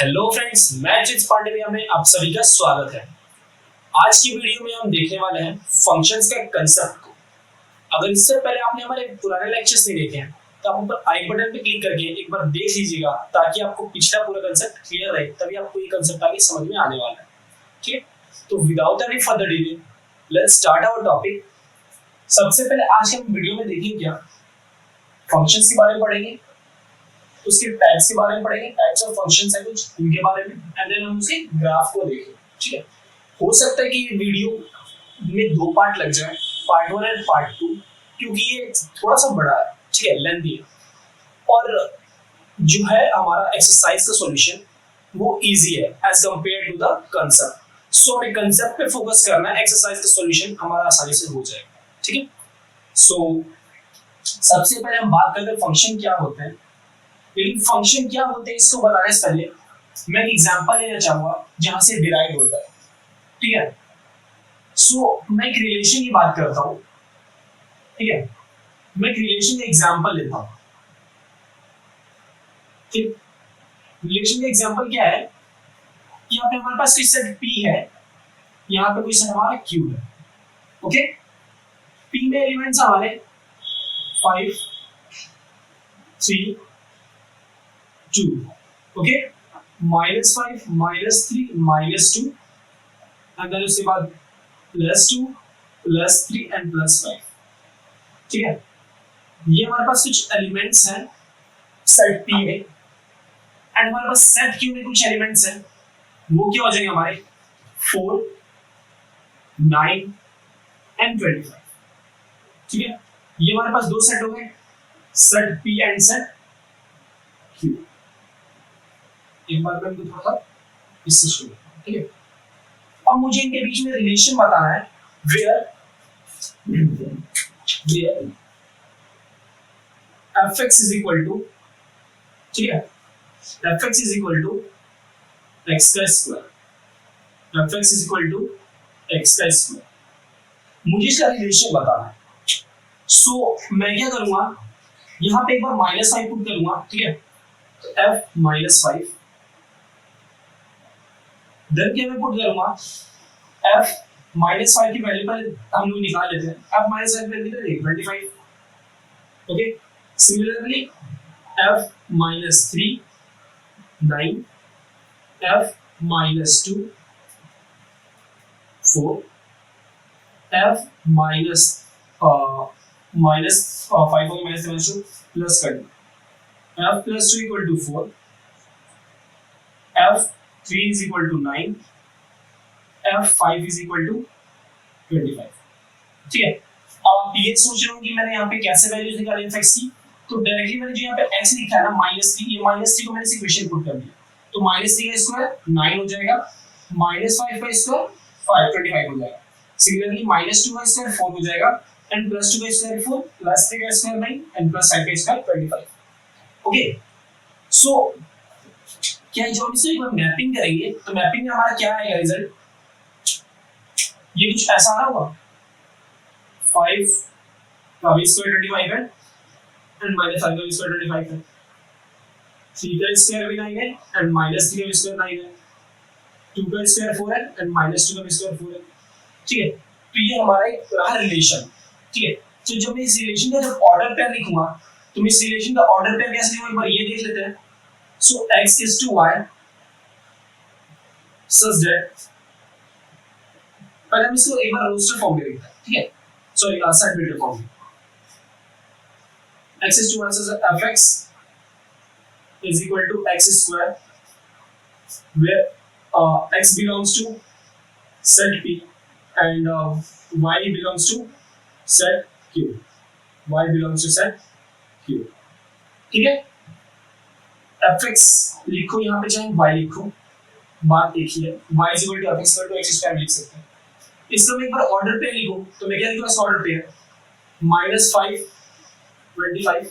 Hello friends, मैं चित्स पांडे में आप सभी का स्वागत है। आज की वीडियो में हम देखने वाले हैं फंक्शंस का कंसेप्ट को। अगर इससे पहले आपने हमारे पुराने लेक्चर्स नहीं देखे हैं तो आप ऊपर आई बटन पे क्लिक करके एक बार देख लीजिएगा ताकि आपको पिछला पूरा कंसेप्ट क्लियर रहे, तभी आपको ये कंसेप्ट आगे समझ में आने वाला है। ठीक है, तो without any further delay let's start our topic. सबसे पहले आज हम वीडियो में देखेंगे क्या फंक्शंस के बारे में पढ़ेंगे, उसके टाइप्स के बारे में पढ़ेंगे, टाइप्स ऑफ फंक्शंस है कुछ उनके बारे में, एंड देन हम उसके ग्राफ को देखेंगे। ठीक है, हो सकता है कि ये वीडियो में दो पार्ट लग जाए, पार्ट 1 एंड पार्ट 2, क्योंकि ये थोड़ा सा बड़ा है, ठीक है, लेंथी है, और जो है हमारा एक्सरसाइज का सॉल्यूशन वो इजी है as compare to the concept. So हमें कंसेप्ट पे फोकस करना है, एक्सरसाइज का सॉल्यूशन हमारा आसानी से हो जाएगा। ठीक है, सो सबसे पहले हम बात करते हैं फंक्शन क्या होते हैं। लेकिन फंक्शन क्या होते हैं इसको बताने से पहले मैं एक एग्जांपल लेना चाहूंगा जहां से डिराइव होता है। ठीक है, सो मैं एक रिलेशन की बात करता हूं। ठीक है, मैं एक रिलेशन का एग्जांपल लेता हूं। ठीक, रिलेशन का एग्जांपल क्या है, यहाँ पे हमारे पास कोई सेट P है, यहाँ पे कोई सेट हमारा Q है। ओके, P में एलिमेंट्स हमारे 5 3 2, ओके, -5 -3 -2, एंड देन उसके बाद +2 +3 एंड +5। ठीक है, ये हमारे पास कुछ एलिमेंट्स हैं सेट P में, एंड हमारे पास सेट Q में कुछ एलिमेंट्स हैं, वो क्या हो जाएंगे हमारे 4 9 एंड 25। ठीक है, ये हमारे पास दो सेट हो गए, set P and set Q। एक बार मैं इनको थोड़ा सा इससे शुरू करता हूं। ठीक है, अब मुझे इनके बीच में रिलेशन बताना है where fx is equal to, ठीक है, fx is equal to x का square, fx is equal to x का स्क्वायर, मुझे इसका रिलेशन बताना है। सो मैं क्या करूंगा, यहां पे एक बार -5 पुट करूंगा। ठीक है, तो f -5, देन क्या मैं पुट करूंगा, f -5 की वैल्यू पर हम लोग निकाल लेते हैं, f -5 की वैल्यू कितनी है 25। Okay, similarly f -3 9, f -2 4, f minus 5 और -2 प्लस कर दो, f +2 equal to 4, f 3 is equal to 9, f 5 is equal to 25। ठीक है, अब आप ये सोच रहे हो कि मैंने यहाँ पे कैसे वैल्यूज निकाली fx की, तो डायरेक्टली मैंने जो यहाँ पे x लिखा है ना -3, ये -3 को मैंने इस इक्वेशन पुट कर दिया, तो -3 का स्क्वायर 9 हो जाएगा, -5 का स्क्वायर 5 25 हो जाएगा, सिमिलरली -2 का स्क्वायर 4 हो जाएगा, एंड +2 का स्क्वायर 4 +3 का स्क्वायर 9 एंड +5 का स्क्वायर 25। ओके, सो क्या जो हम इसे मैपिंग करेंगे तो मैपिंग में हमारा क्या आएगा रिजल्ट, ये कुछ ऐसा आ रहा होगा, 5 का स्क्वायर 25 है एंड -5 का स्क्वायर 25 है, 3 का स्क्वायर भी 9 है एंड -3 का स्क्वायर 9 है, 2 का स्क्वायर 4 है एंड -2 का स्क्वायर 4 है। ठीक है, तो ये हमारा एक रहा रिलेशन। ठीक है, तो जब मैं इस रिलेशन का जब ऑर्डर पेयर लिखूंगा तो मैं इस रिलेशन का ऑर्डर पेयर कैसे लिखूंगा, एक बार ये देख लेते हैं। सो x is to y such that, पहले हम इसको एक बार रोस्टर फॉर्म में लिखते हैं। ठीक है, सॉरी सेट बिल्डर फॉर्म में, x is to y such that fx is equal to x square where x belongs to set P and y belongs to set Q, y belongs to set Q। ठीक है, fx लिखो यहाँ पे चाहे y लिखो, बात एक ही है, y is equal to fx equal to x square लिख सकते हैं। इसको मैं एक बार ऑर्डर पे लिखो तो मैं क्या लिखूंगा इस ऑर्डर पे, -5 25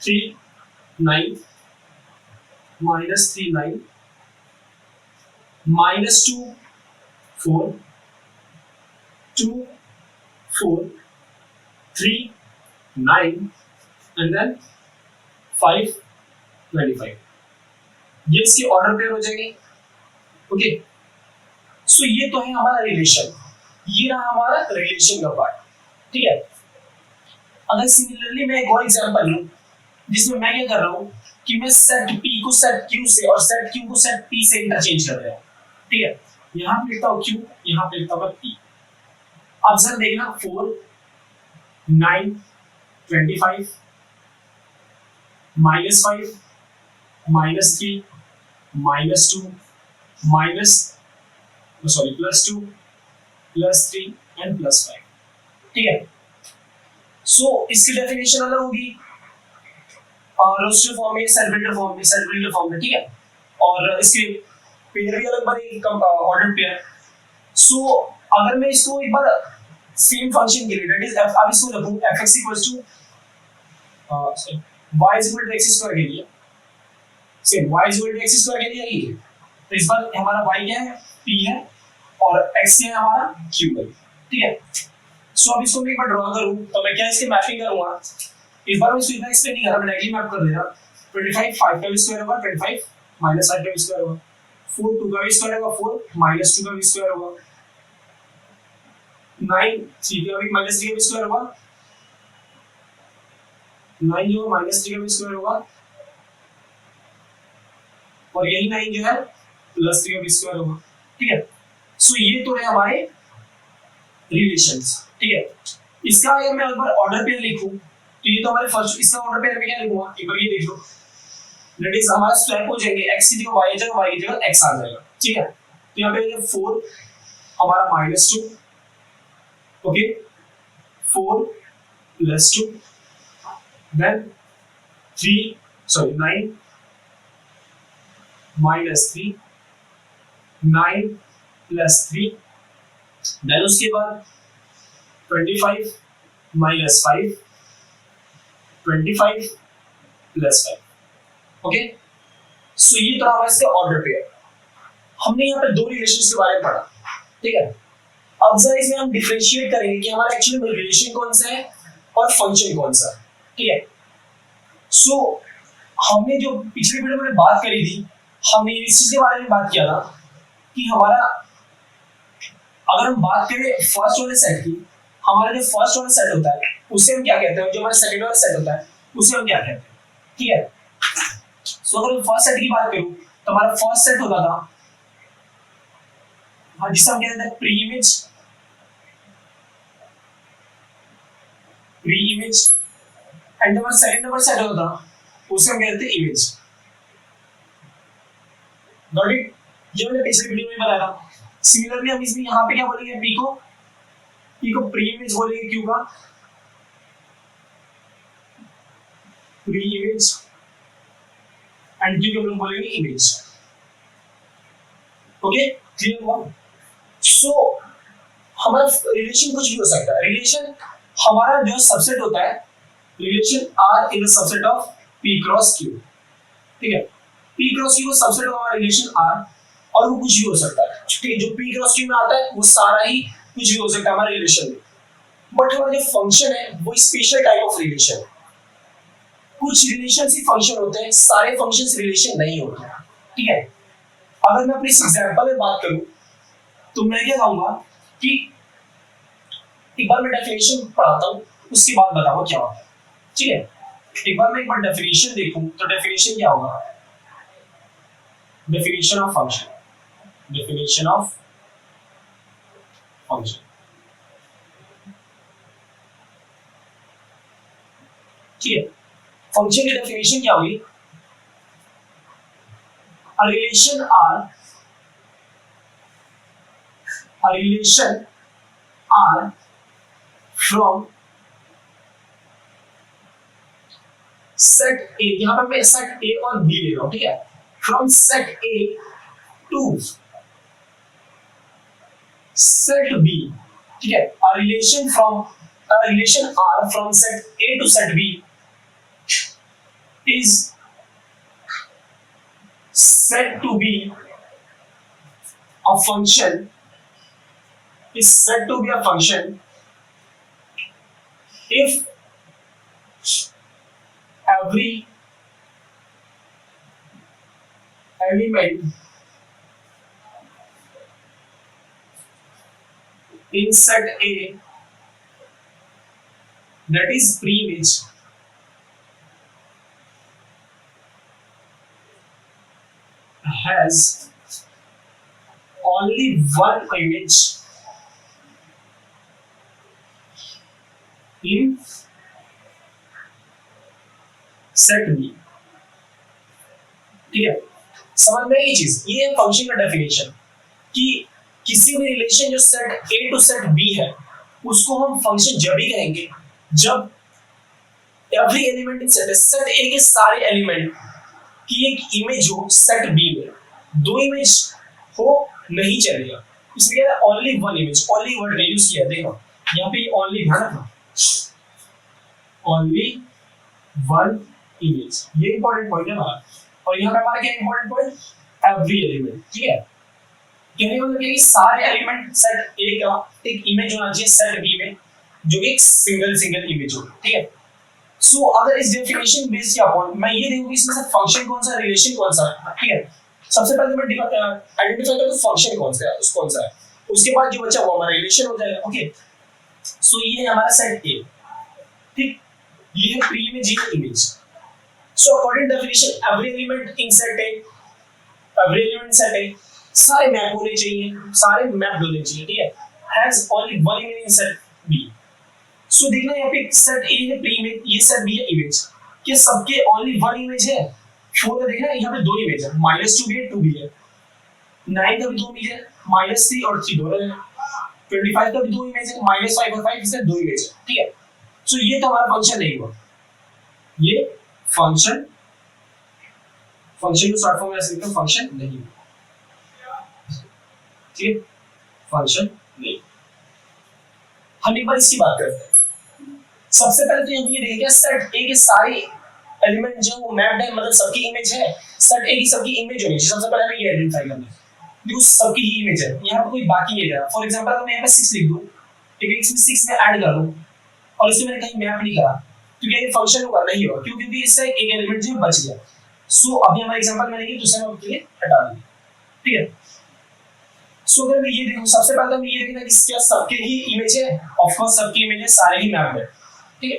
-3 9 -3 9 -2 4 2 4 3 9 and then 5 25, ये इसके ऑर्डर पेयर हो जाएंगे। ओके, सो ये तो है हमारा रिलेशन, ये रहा हमारा रिलेशन का पार्ट। ठीक है, अगर सिमिलरली मैं एक और एग्जांपल लूं जिसमें मैं क्या कर रहा हूं कि मैं सेट P को सेट Q से और सेट Q को सेट P से इंटरचेंज कर रहा हूं। ठीक है, यहां पे लिखता हूं Q, यहां पे लिखता हूं P। अब सर देखना 4 9 25 -5 -3 -2 माइनस सॉरी +2 +3 एंड +5। ठीक है, सो इसकी डेफिनेशन अलग होगी रोस्टर फॉर्म में, सेट बिल्डर फॉर्म में, सेट बिल्डर फॉर्म में। ठीक है, और इसके पेयर भी अलग बनेगी, ऑर्डर पेयर। सो अगर मैं इसको एक बार सेम फंक्शन के लिए दैट इज अब इसको रखूं fx y x² के लिए, सेम y x² के लिए ही है, तो इस बार हमारा y क्या है, p है, और x क्या है हमारा, q है। ठीक है, सो अब इसको मैं एक बार ड्रॉ करूं तो मैं क्या इसके मैपिंग करूंगा, इस बार मैं इसको इतना एक्सप्लेन नहीं कर रहा, मैं डायरेक्टली मैप कर दे रहा। 25 5 का स्क्वायर होगा 25 -5 का स्क्वायर होगा, 4 2 का स्क्वायर होगा 4 -2 का स्क्वायर होगा, 9 3 का भी -3 का स्क्वायर होगा, 9 जो -3 का स्क्वायर होगा, और यही 9 जो है +3 का स्क्वायर होगा। ठीक है, सो ये तो है हमारे रिलेशंस। ठीक है, इसका अगर मैं एक बार ऑर्डर पेयर लिखूं तो ये तो हमारे फर्स्ट, इसका ऑर्डर पेयर में क्या लिखूंगा एक बार ये देख लो, दैट इज हमारा स्वैप हो जाएंगे, x की जगह y की जगह y की जगह x आ जाएगा। ठीक है, तो यहां पे 4 हमारा -2, ओके 4 +2 देन 3 सॉरी 9 -3 9 +3 देन उसके बाद 25 -5 25 +5। ओके, सो ये तो हमारा इसका ऑर्डर पेयर। हमने यहाँ पे दो रिलेशंस के बारे में पढ़ा। ठीक है, अब जरा इसमें हम डिफरेंशिएट करेंगे कि हमारा एक्चुअली में रिलेशन कौन सा है और फंक्शन कौन सा है। ठीक है, सो हमने जो पिछले वीडियो में बात करी थी, हमने इस चीज के बारे में बात किया था कि हमारा अगर हम बात करें फर्स्ट वाले सेट की, हमारा जो फर्स्ट वाला सेट होता है उसे हम क्या कहते हैं, जो हमारा सेकंड वाला सेट होता है उसे हम क्या कहते हैं। ठीक है, सो अगर मैं फर्स्ट सेट की बात करूं तो हमारा फर्स्ट सेट होता था जिसे हम कहते हैं प्री इमेज, एंड हमारा सेकंड नंबर सेट होता था उसे हम कहते हैं इमेज। गॉट इट, ये मैंने पिछले वीडियो में बताया था। सिमिलरली हम इसमें यहाँ पे क्या बोलेंगे, पी को प्री इमेज बोलेंगे, क्यू का प्री इमेज, एंड क्यू को हम लोग बोलेंगे इमेज। ओके, क्लियर हुआ। सो हमारा रिलेशन कुछ भी हो सकता है। रिलेशन हमारा जो सबसेट होता है, relation R is a subset of P cross Q। ठीक है, P क्रॉस Q का सबसेट ऑफ हमारा रिलेशन R, और वो कुछ भी हो सकता है। ठीक है, जो P क्रॉस Q में आता है वो सारा ही कुछ भी हो सकता है हमारे रिलेशन में। बट हमारा जो फंक्शन है वो स्पेशल टाइप ऑफ रिलेशन है। कुछ रिलेशन ही फंक्शन होते हैं, सारे फंक्शंस रिलेशन नहीं होते। ठीक है, अगर मैं अपनी एग्जांपल में बात करूं तो मैं क्या कहूंगा कि एक बार मैं डेफिनेशन पढ़ाता हूं, उसके बाद बताऊंगा क्या होता है। ठीक है, एक बार मैं डेफिनेशन देखूं तो डेफिनेशन क्या होगा, definition of function, definition of function. ठीक है, फंक्शन की डेफिनेशन क्या होगी, a relation R from set A, यहां पे मैं set A और B ले रहा हूं। ठीक है, from set A to set B। ठीक है, a relation R from set A to set B is said to be a function, is said to be a function if every element in set A that is pre-image has only one image in set B। ठीक है, समझ में ये चीज, ये function का definition कि किसी भी रिलेशन जो set A to set B है उसको हम फंक्शन जब ही कहेंगे जब every element in set A के सारे एलिमेंट की एक इमेज हो सेट बी में। दो इमेज हो नहीं चलेगा, इसमें क्या है only one image, only word use किया, देखो यहाँ पे ओनली ध्यान रखना, ओनली वन इमेज, ये इंपॉर्टेंट पॉइंट है हमारा। और यहाँ पे हमारा क्या इंपॉर्टेंट पॉइंट, एवरी एलिमेंट। ठीक है, कहने का मतलब है कि सारे एलिमेंट सेट ए का एक इमेज होना चाहिए सेट बी में जो कि एक सिंगल इमेज हो। ठीक है, सो अगर इस डेफिनेशन बेस किया अपॉन मैं ये देखूं कि इसमें से फंक्शन कौन सा, रिलेशन कौन सा है। ठीक है, सबसे पहले मैं आइडेंटिफाई करूं फंक्शन कौन सा है, उस कौन सा है, उसके बाद जो बचा वो हमारा रिलेशन हो जाएगा। ओके, सो ये है हमारा सेट ए। ठीक, ये है प्री इमेज, ये image. So according definition every element in set A, every element set ए सारे मैप होने चाहिए, सारे मैप होने चाहिए। ठीक है, has only one image in set B. So देखना यहाँ पे सेट ए है प्री इमेज, ये सेट बी है इमेज, क्या सबके ओनली वन इमेज है? फोर का देखना यहाँ पे दो इमेज है, -2 भी है 2 भी है, 9 का भी दो इमेज है, -3 और 3 दोनों है, 25 का भी दो इमेज है, -5 और 5 इससे दो इमेज है। ठीक है, सो ये तो हमारा फंक्शन नहीं हुआ, ये फंक्शन को शॉर्ट फॉर्म में ऐसे लिखते हैं फंक्शन नहीं हुआ। ठीक है, फंक्शन नहीं। हम एक बार इसकी बात करते हैं। सबसे पहले तो हम ये देखेंगे सेट ए के सारे एलिमेंट जो वो मैप्ड है, मतलब सबकी इमेज है, सेट ए की सबकी इमेज होनी चाहिए। सबसे पहले हमें ये आइडेंटिफाई करना है देखो सबकी ही इमेज है, यहाँ पे कोई बाकी नहीं है। फॉर एग्जांपल अगर मैं यहाँ पे 6 लिख दूं, ठीक है, इसमें 6 में ऐड कर दूं और इसे मैंने कहीं मैप नहीं करा तो क्या ये फंक्शन होगा? नहीं होगा, क्यों? क्योंकि इससे एक एलिमेंट जो बच गया। सो अभी हमारा एग्जांपल में लेंगे तो इसे हम ये हटा देंगे। ठीक है, सो अगर मैं ये देखूं, सबसे पहले हम ये देखना कि क्या सबके ही इमेज है, ऑफ कोर्स सबकी इमेज है, सारे ही मैप है। ठीक है,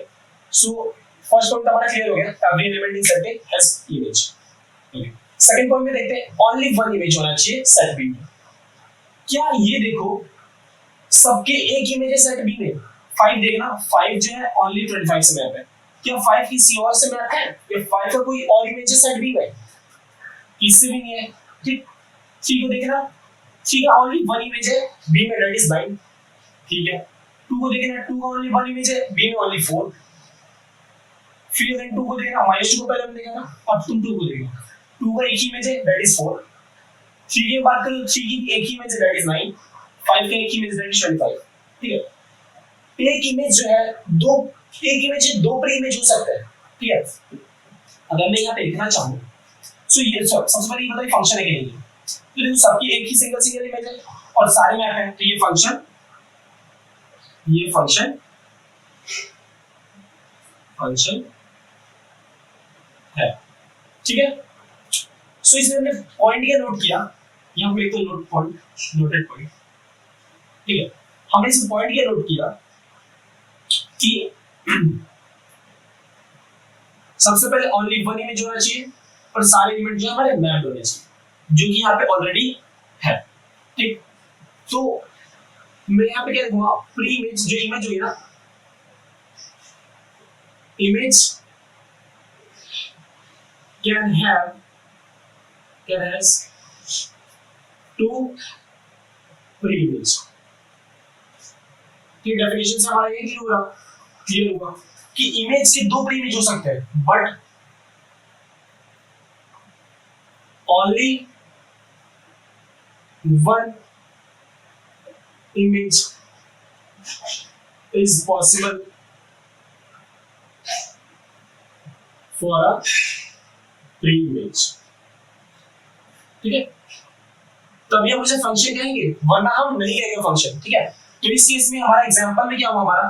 सो फर्स्ट पॉइंट हमारा क्लियर हो गया, every element in set A has image. Second point में देखते हैं ओनली वन इमेज होना चाहिए सेट बी में। क्या ये देखो सबके एक इमेज है सेट बी में? 5 देखना, 5 जो है ओनली 25 से मैप है। क्या 5 किसी और से मैप है? या 5 का कोई और इमेज है सेट बी में? किसी भी नहीं है। ठीक, 3 को देखना, 3 का ओनली वन इमेज है बी में, दैट इज 9। ठीक है, 2 को देखना, 2 का ओनली वन इमेज है बी में, ओनली 4। फिर अगर 2 को देखना, -2 को पहले हमने देखा ना, अब तुम 2 को देखना, 2 का एक ही इमेज है दैट इज 4। 3 की बात करो, 3 की एक ही इमेज है दैट इज 9। 5 का एक ही इमेज दैट इज 25। ठीक है, एक इमेज जो है एक इमेज है, दो प्री इमेज हो सकते हैं। ठीक है, अगर मैं यहाँ पे लिखना चाहूँ सो ये सबसे पहले ये बताइए फंक्शन है कि नहीं है। तो देखो सबकी एक ही सिंगल इमेज है और सारे मैप है, तो ये फंक्शन है। ठीक है, सो इसमें हमने पॉइंट क्या नोट किया, यहाँ पे लिखते नोट पॉइंट, नोटेड पॉइंट। ठीक है, हमने इस पॉइंट क्या नोट किया कि सबसे पहले ओनली वन इमेज होना चाहिए और सारे एलिमेंट जो हमारे मैप्ड होने चाहिए, जो कि यहाँ पे ऑलरेडी है। ठीक, तो मैं यहाँ पे क्या लिखूंगा, प्री इमेज जो इमेज हुई ना, image can has two pre-image। ये डेफिनेशन से हमारा ये क्लियर होगा कि इमेज के दो प्री इमेज हो सकते हैं, but only one image is possible for a pre image. ठीक है, तभी हम उसे फंक्शन कहेंगे, वरना हम नहीं कहेंगे फंक्शन। ठीक है, तो इस केस में हमारा एग्जांपल में क्या हुआ हमारा,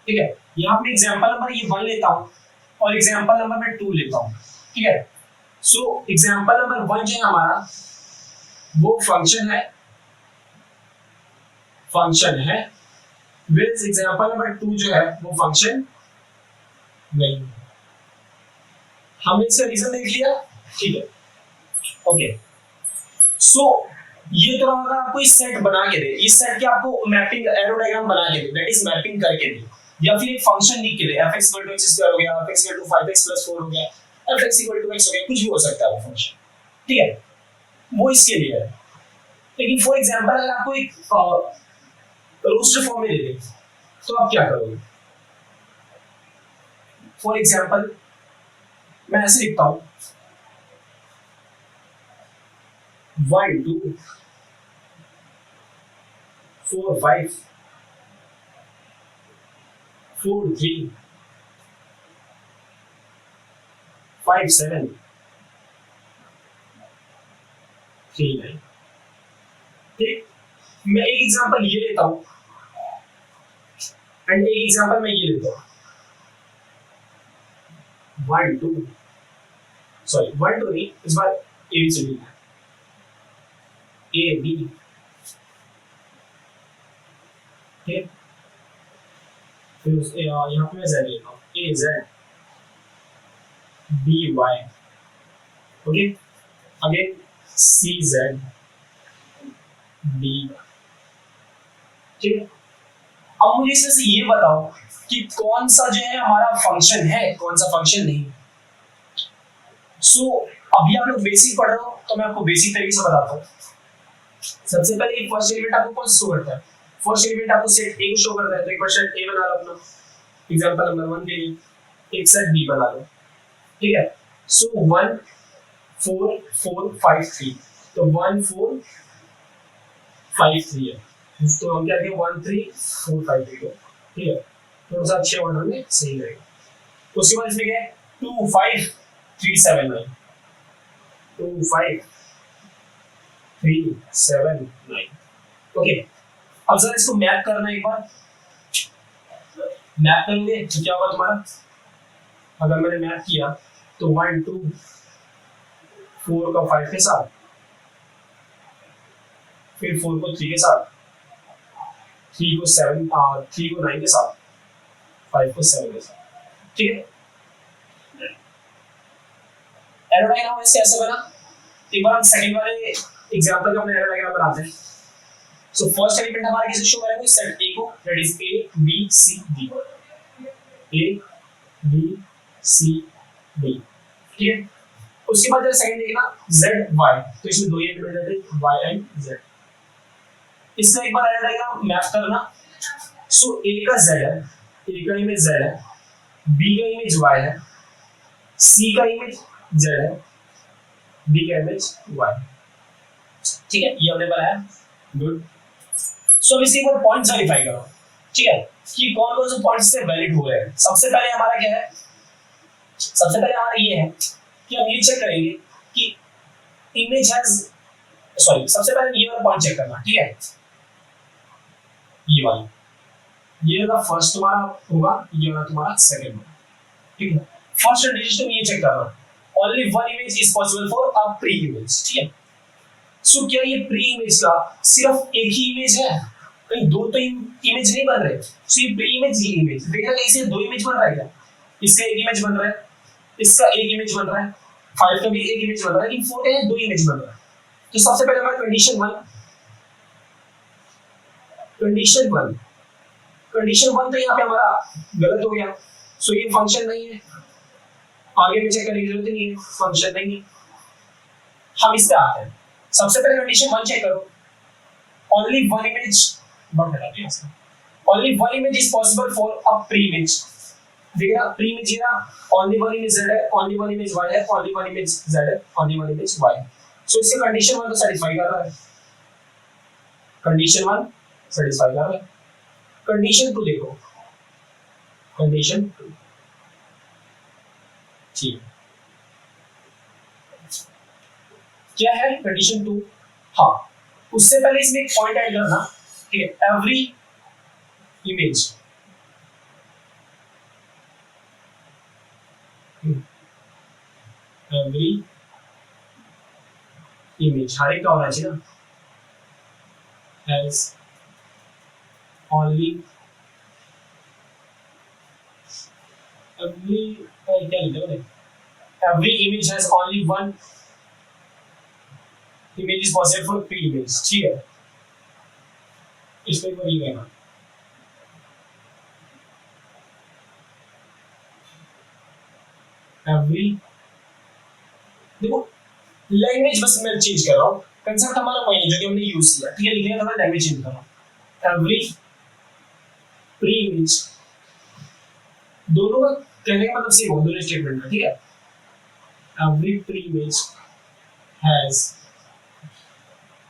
ठीक है, यहाँ पे एग्जांपल नंबर ये 1 लेता हूँ और एग्जांपल नंबर मैं 2 लेता हूँ। ठीक है, सो एग्जांपल नंबर 1 जो है हमारा वो फंक्शन है विद एग्जांपल नंबर 2 जो है वो फंक्शन नहीं है। हमने इसका रीजन देख लिया, ठीक है। ओके, सो ये तो अगर आपको इस सेट बना के दे, इस सेट के आपको मैपिंग एरो डायग्राम बना के दे, दैट इज मैपिंग करके दे, या फिर एक फंक्शन लिख के दे, f x x² हो गया, f x 5x + 4 हो गया, f x x हो गया, कुछ भी हो सकता है वो फंक्शन, ठीक है, वो इसके लिए है। लेकिन फॉर एग्जांपल अगर आपको एक रोस्टर फॉर्म में दे दे तो आप क्या करोगे? फॉर एग्जांपल मैं ऐसे लिखता हूं 1 2 4 5 4 3 5 7 3 9। ठीक, मैं एक एग्जांपल ये लेता हूं एंड एक एग्जांपल मैं ये लेता हूं 1 2 सॉरी 1 2 नहीं, इस बार ए से भी ए बी, ठीक, फिर यहाँ पे मैं z लेता हूँ A Z B Y, okay, again C Z D, ठीक है। अब मुझे इसमें से ये बताओ कि कौन सा जो है हमारा फंक्शन है, कौन सा फंक्शन नहीं। सो अभी आप लोग बेसिक पढ़ रहे हो तो मैं आपको बेसिक तरीके से बताता हूँ। सबसे पहले फर्स्ट एलिमेंट आपको कौन सा शो करता है? फर्स्ट एलिमेंट आपको सेट ए को शो करता है, तो एक बार सेट ए बना लो अपना, एग्जांपल नंबर 1 के लिए एक सेट बी बना लो, ठीक है। सो 1 4 4 5 3, तो 1 4 5 3 है, तो हम क्या करेंगे 1 3 4 5 3 को, ठीक है, थोड़ा सा अच्छे ऑर्डर में सही रहेगा। उसके बाद इसमें क्या है 2 5 3 7 9, 2 5 3 7 9, ओके। अब जरा इसको मैप करना, एक बार मैप करोगे तो क्या होगा तुम्हारा? अगर मैंने मैप किया तो 1 2 4 का 5 के साथ, फिर 4 को 3 के साथ, 3 को 7 3 को 9 के साथ, 5 को 7 के साथ, ठीक है। एरो डायग्राम इससे ऐसे बना। एक बार हम सेकंड वाले एग्जांपल का अपना एरो डायग्राम बनाते हैं। सो फर्स्ट एलिमेंट हमारा किसे शो करेंगे? सेट ए को, that is A B C D, A B C D, ठीक है। उसके बाद जब सेकंड देखना z y, तो इसमें दो एलिमेंट रहते हैं y एंड z। इसका एक बार एरो डायग्राम मैप करना। सो a का z है, a का इमेज z है, b का इमेज y है, c का इमेज z है, d का इमेज y, ठीक है, ये हमने बनाया, गुड। सो अब इसके एक बार पॉइंट्स वेरीफाई करो, ठीक है, कि कौन कौन से पॉइंट्स से वैलिड हो रहे हैं। सबसे पहले हमारा क्या है? सबसे पहले हमारा ये है कि हम ये चेक करेंगे कि इमेज हैज, सॉरी, सबसे पहले ये वाला पॉइंट चेक करना, ठीक है, ये वाला, ये वाला फर्स्ट तुम्हारा होगा, ये वाला तुम्हारा सेकंड होगा, ठीक है। फर्स्ट कंडीशन तुम ये चेक करना only one image is possible for a pre image, ठीक है। सो क्या ये प्री इमेज का सिर्फ एक ही इमेज है? कहीं दो तो इमेज नहीं बन रहे। सो ये प्री इमेज, ये इमेज देखा, कहीं से दो इमेज बन रहा है क्या? इसका एक इमेज बन रहा है, इसका एक इमेज बन रहा है, 5 का भी एक इमेज बन रहा है, लेकिन 4 का दो इमेज बन रहा है। तो सबसे पहले हमारा कंडीशन 1, कंडीशन 1 तो यहाँ पे हमारा गलत हो गया। सो ये फंक्शन नहीं है, आगे में चेक करने की जरूरत नहीं है, फंक्शन नहीं है। हम इस पे आते हैं। सबसे पहले कंडीशन 1 चेक करो, only one image, only one image is possible for a pre image. देखना प्री इमेज है, ओनली वन इमेज z है, ओनली वन इमेज y है, ओनली वन इमेज z है, ओनली वन इमेज y है। सो इसका condition 1 तो satisfy कर रहा है, कंडीशन 1 सेटिस्फाई कर रहा है। कंडीशन 2 देखो, कंडीशन 2, ठीक, क्या है कंडीशन 2? हाँ, उससे पहले इसमें एक पॉइंट ऐड करना, ठीक है, एवरी इमेज, every इमेज, हर एक का होना चाहिए ना, हैज ओनली एवरी, क्या लिखा है, every image has only one image is possible for pre image, ठीक है, इसमें वही कहना, एवरी, देखो लैंग्वेज बस मैं चेंज कर रहा हूँ, कंसेप्ट हमारा वही है जो कि हमने यूज किया, ठीक है, लिखने का थोड़ा लैंग्वेज चेंज कर रहा हूँ, एवरी प्री इमेज, दोनों का कहने का मतलब सेम हो, दोनों स्टेटमेंट में, ठीक है, every pre image has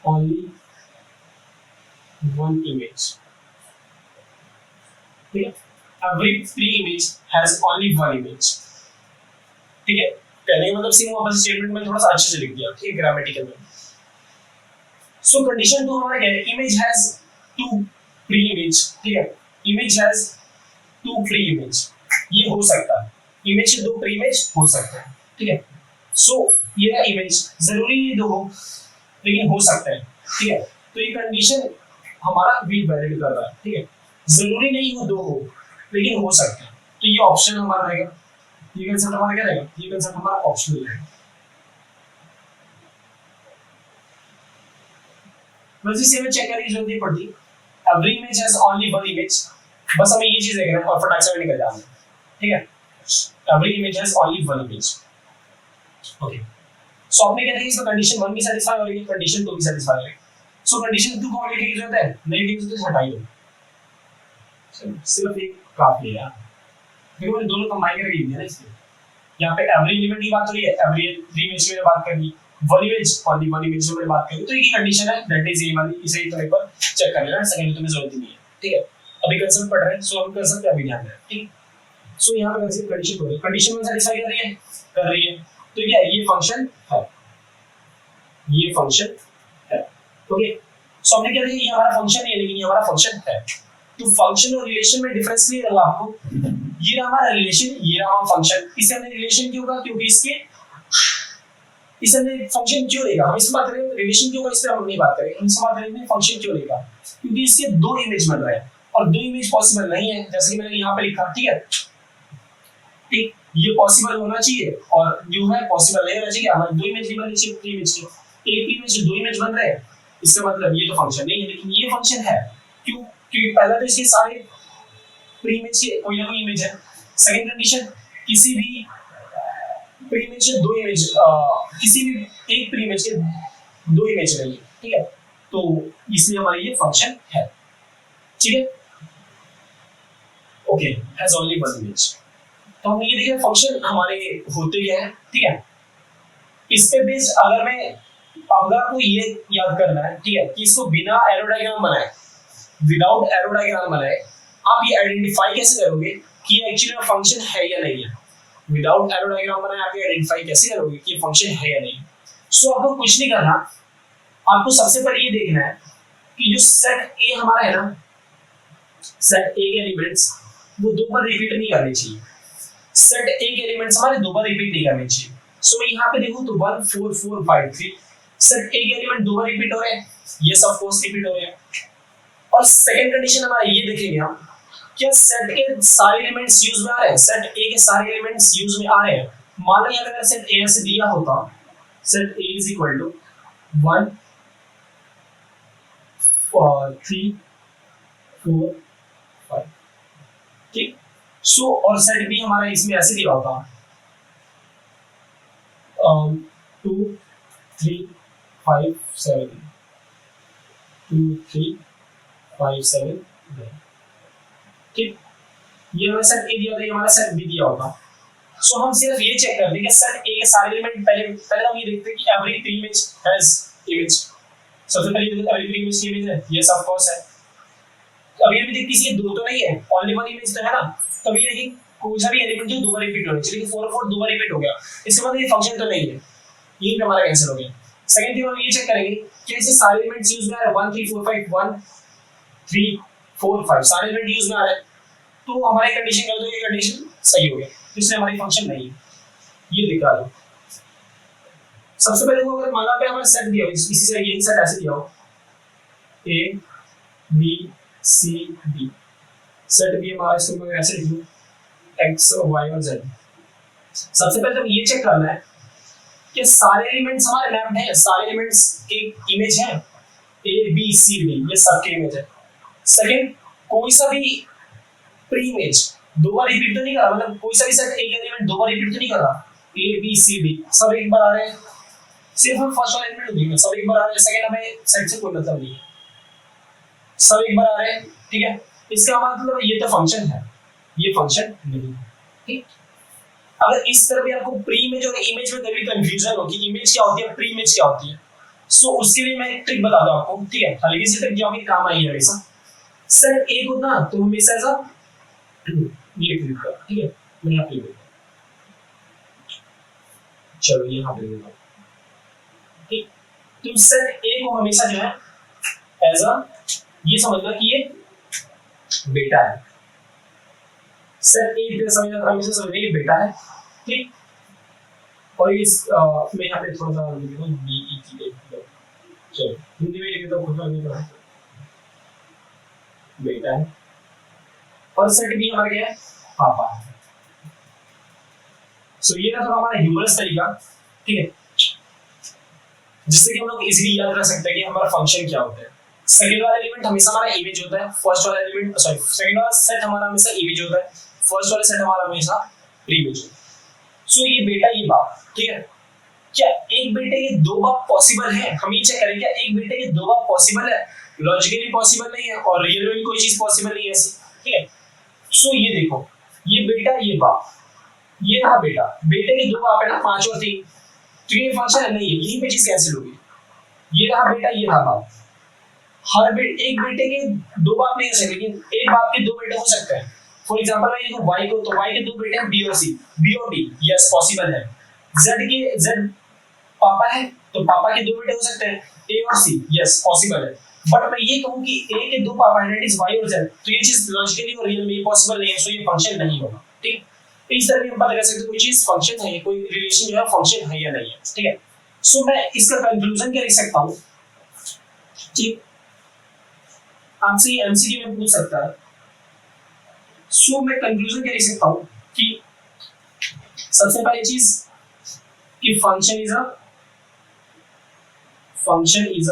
only one image, ठीक है, every pre image has only one image, ठीक है, कहने का मतलब सेम हुआ, बस स्टेटमेंट में थोड़ा सा अच्छे से लिख दिया, ठीक है, ग्रामेटिकल में। सो कंडीशन 2 हमारा क्या है, image has to pre image, ठीक है, image has to pre image, ये हो सकता है, इमेज के दो प्री इमेज हो सकते हैं, ठीक है, सो ये है इमेज, जरूरी नहीं दो हो लेकिन हो सकता है, ठीक है, तो ये कंडीशन हमारा भी वैलिड कर रहा है, ठीक है, जरूरी नहीं हो दो हो लेकिन हो सकता है, तो ये ऑप्शन हमारा रहेगा, ये कंसेप्ट हमारा क्या रहेगा, ये कंसेप्ट हमारा ऑप्शनल रहेगा। बस इसे हमें चेक करने की जरूरत नहीं पड़ती, every image has only one image, बस हमें ये चीज देखना है और फटाक से निकल जाना है, ठीक है, every image has only one image, okay, so आपने क्या देखा, इसमें कंडीशन 1 भी सैटिस्फाई हो रही है, कंडीशन 2 भी सैटिस्फाई हो रही है, सो कंडीशन 2 को लिखने की जरूरत है नहीं, लिखी तो हटाई दो, सिर्फ एक काफी है यार, देखो मैंने दोनों कंबाइन करके लिख दिया ना, इसलिए यहाँ पे एवरी एलिमेंट की बात हो रही है, एवरी थ्री इमेज की मैंने बात कर ली, one image only one image की मैंने बात करी, तो ये कंडीशन है, दैट इज ये वाली, इसे तो एक बार चेक कर लेना, सेकंड तो में जरूरत नहीं है, ठीक है, अभी कंसेप्ट पढ़ रहे हैं, सो हम कंसेप्ट पे अभी ध्यान दें, ठीक, सो यहाँ पे कंसेप्ट कंडीशन हो रही है, कंडीशन 1 सैटिस्फाई कर रही है, तो क्या ये फंक्शन है, ये फंक्शन है, ओके, सो हमने क्या देखा, ये हमारा फंक्शन है लेकिन ये हमारा फंक्शन है, तो फंक्शन और रिलेशन में डिफरेंस नहीं लगा आपको, ये रहा हमारा रिलेशन, ये रहा हमारा फंक्शन, इसे हमने रिलेशन क्यों कहा, क्योंकि इसके इसे हमने फंक्शन क्यों लेगा, हम इस बात करेंगे रिलेशन क्यों का, इस पे हम नहीं बात करेंगे, हम इस बात करेंगे फंक्शन क्यों लेगा, क्योंकि इसके दो इमेज बन रहे हैं और दो इमेज पॉसिबल नहीं है, जैसे कि मैंने यहाँ पे लिखा, ठीक है, ठीक, ये पॉसिबल होना चाहिए और जो है पॉसिबल नहीं होना चाहिए, हमारे दो इमेज नहीं बननी चाहिए, प्री इमेज के, एक इमेज दो इमेज बन रहे हैं, इसका मतलब ये तो फंक्शन नहीं है, लेकिन ये फंक्शन है, क्यों, क्योंकि पहला तो इसके सारे प्री इमेज के कोई ना कोई इमेज है, सेकंड कंडीशन किसी भी प्री इमेज के दो इमेज, किसी भी एक प्री इमेज के दो इमेज नहीं है, ठीक है, तो इसलिए हमारा ये फंक्शन है, ठीक है, okay, has only one image, तो हमने ये देखा फंक्शन हमारे होते क्या है, ठीक है, इस पे बेस्ड अगर मैं, अगर आपको ये याद करना है, ठीक है, कि इसको बिना एरो डायग्राम बनाए, विदाउट एरो डायग्राम बनाए आप ये आइडेंटिफाई कैसे करोगे कि ये एक्चुअली में फंक्शन है या नहीं है, विदाउट एरो डायग्राम बनाए आप ये आइडेंटिफाई कैसे करोगे कि ये फंक्शन है या नहीं, सो आपको कुछ नहीं करना, आपको सबसे पहले ये देखना है कि जो सेट ए हमारा है ना, सेट ए के एलिमेंट्स वो दो बार रिपीट नहीं करने चाहिए, सेट ए के एलिमेंट्स हमारे दो बार रिपीट नहीं करने चाहिए, सो यहाँ पे देखो तो 1 4 4 5 3 सेट ए के एलिमेंट दो बार रिपीट हो रहे हैं, यस ऑफ कोर्स रिपीट हो रहे हैं, और सेकंड कंडीशन हमारा ये देखेंगे हम, क्या सेट के सारे एलिमेंट्स यूज में आ रहे हैं, सेट ए के सारे एलिमेंट्स यूज में आ रहे हैं, मान लो अगर सेट ए से दिया होता, set A is equal to 1 3 4 5, ठीक, सो और सेट बी हमारा इसमें ऐसे दिया होता 2 3 5 7 2 3 5 7, ठीक, ये हमें सेट ए दिया था, ये हमारा सेट बी दिया होगा, सो हम सिर्फ ये चेक करते हैं कि सेट ए के सारे एलिमेंट, पहले हम ये देखते हैं कि every pre image has image, सबसे पहले देखते हैं एवरी प्री इमेज की इमेज है, यस ऑफ कोर्स है, अभी अभी देख किसी के दो तो नहीं है, ओनली वन इमेज तो है ना, तो अभी देखिए कोई सा भी एलिमेंट जो दो बार रिपीट होना चाहिए, लेकिन 4 4 दो बार रिपीट हो गया, इसका मतलब ये फंक्शन तो नहीं है, ये भी हमारा कैंसिल हो गया, सेकंड थिंग हम ये चेक करेंगे कि ऐसे सारे एलिमेंट्स यूज में आ रहे हैं, 1 3 4 5 1 3 4 5 सारे एलिमेंट यूज में आ रहे हैं, तो हमारी कंडीशन कर दो, ये कंडीशन सही हो गया, इसलिए हमारी फंक्शन नहीं है, ये दिख रहा है, सबसे पहले देखो, अगर माना पे हमारा सेट दिया हो, इसी से यही सेट ऐसे दिया हो A B C D, set भी हमारा इसको मैं ऐसे लिख लूं x y और z। सबसे पहले तो ये चेक करना है कि सारे एलिमेंट्स हमारे मैप्ड हैं, सारे एलिमेंट्स की इमेज है A B C D, ये सबके इमेज है। सेकंड, कोई सा भी प्री इमेज दो बार रिपीट तो नहीं कर रहा, मतलब कोई सा भी सेट एक एलिमेंट दो बार रिपीट तो नहीं कर रहा। A B C D सब एक बार आ रहे हैं, सिर्फ हम फर्स्ट वाला एलिमेंट देखेंगे, सब एक बार आ रहे हैं। सेकंड, हमें सेट से कोई मतलब नहीं है, सब एक बार आ रहे हैं, ठीक है। इसका मतलब ये तो फंक्शन है, ये फंक्शन नहीं है, ठीक। अगर इस तरह भी आपको प्री इमेज और इमेज में कभी कंफ्यूजन हो कि इमेज क्या होती है, प्री इमेज क्या होती है, सो उसके लिए मैं एक ट्रिक बताता हूं आपको, ठीक है। हल्की सी ट्रिक जो आपके काम आई है हमेशा। सेट एक होता ना तो हमेशा ऐसा ये क्लिक कर, ठीक है। मैं यहां पे लिख देता हूं, चलो यहां पे लिख देता हूं, ठीक। तो सेट ए को हमेशा जो है एज अ ये समझना कि ये बेटा है। सेट ए पे समझना, हमेशा समझना ये बेटा है, ठीक। और इस मैं यहाँ पे थोड़ा सा लिख देता हूँ बी ई टी ए, चलो हिंदी में लिख देता हूँ, खुद नहीं पढ़ा, बेटा है। और सेट बी हमारा क्या है, पापा है। सो ये ना थोड़ा हमारा ह्यूमरस तरीका, ठीक है, जिससे कि हम लोग इजीली याद रख सकते हैं कि हमारा फंक्शन क्या होता है। सेकंड वाला एलिमेंट हमेशा हमारा इमेज होता है, फर्स्ट वाला एलिमेंट सॉरी सेकंड वाला सेट हमारा हमेशा इमेज होता है, फर्स्ट वाला सेट हमारा हमेशा प्रीइमेज होता है। सो ये बेटा ये बाप, ठीक है। क्या एक बेटे के दो बाप पॉसिबल है, हम ये चेक करें क्या एक बेटे के दो बाप पॉसिबल है। लॉजिकली पॉसिबल नहीं है और रियल में भी कोई चीज पॉसिबल नहीं है ऐसी, ठीक है। सो ये देखो, ये बेटा ये बाप, ये रहा बेटा, बेटे के दो बाप है ना, 5 और 3, तो ये फंक्शन है नहीं है, यहीं पे चीज कैंसिल होगी। ये रहा बेटा ये रहा बाप, हर एक बेटे के दो बाप नहीं हो सकते, लेकिन एक बाप के दो बेटे हो सकते हैं। फॉर एग्जांपल मैं ये y को, तो y के दो बेटे हैं b और c, b और d, यस पॉसिबल है। z पापा है तो पापा के दो बेटे हो सकते हैं a और c, यस पॉसिबल है। बट मैं ये कहूं कि a के दो पापा हैं, दैट इज y और z, तो ये चीज लॉजिकली और रियल में पॉसिबल नहीं है, सो ये फंक्शन नहीं होगा, ठीक। इस तरह भी हम पता कर सकते हैं कोई चीज फंक्शन है, कोई रिलेशन जो है फंक्शन है या नहीं है, ठीक है। सो मैं इसका कंक्लूजन क्या लिख सकता हूं, ठीक, आपसे ये एमसीक्यू में पूछ सकता है। सो मैं कंक्लूजन क्या लिख सकता हूं कि सबसे पहली चीज कि function is a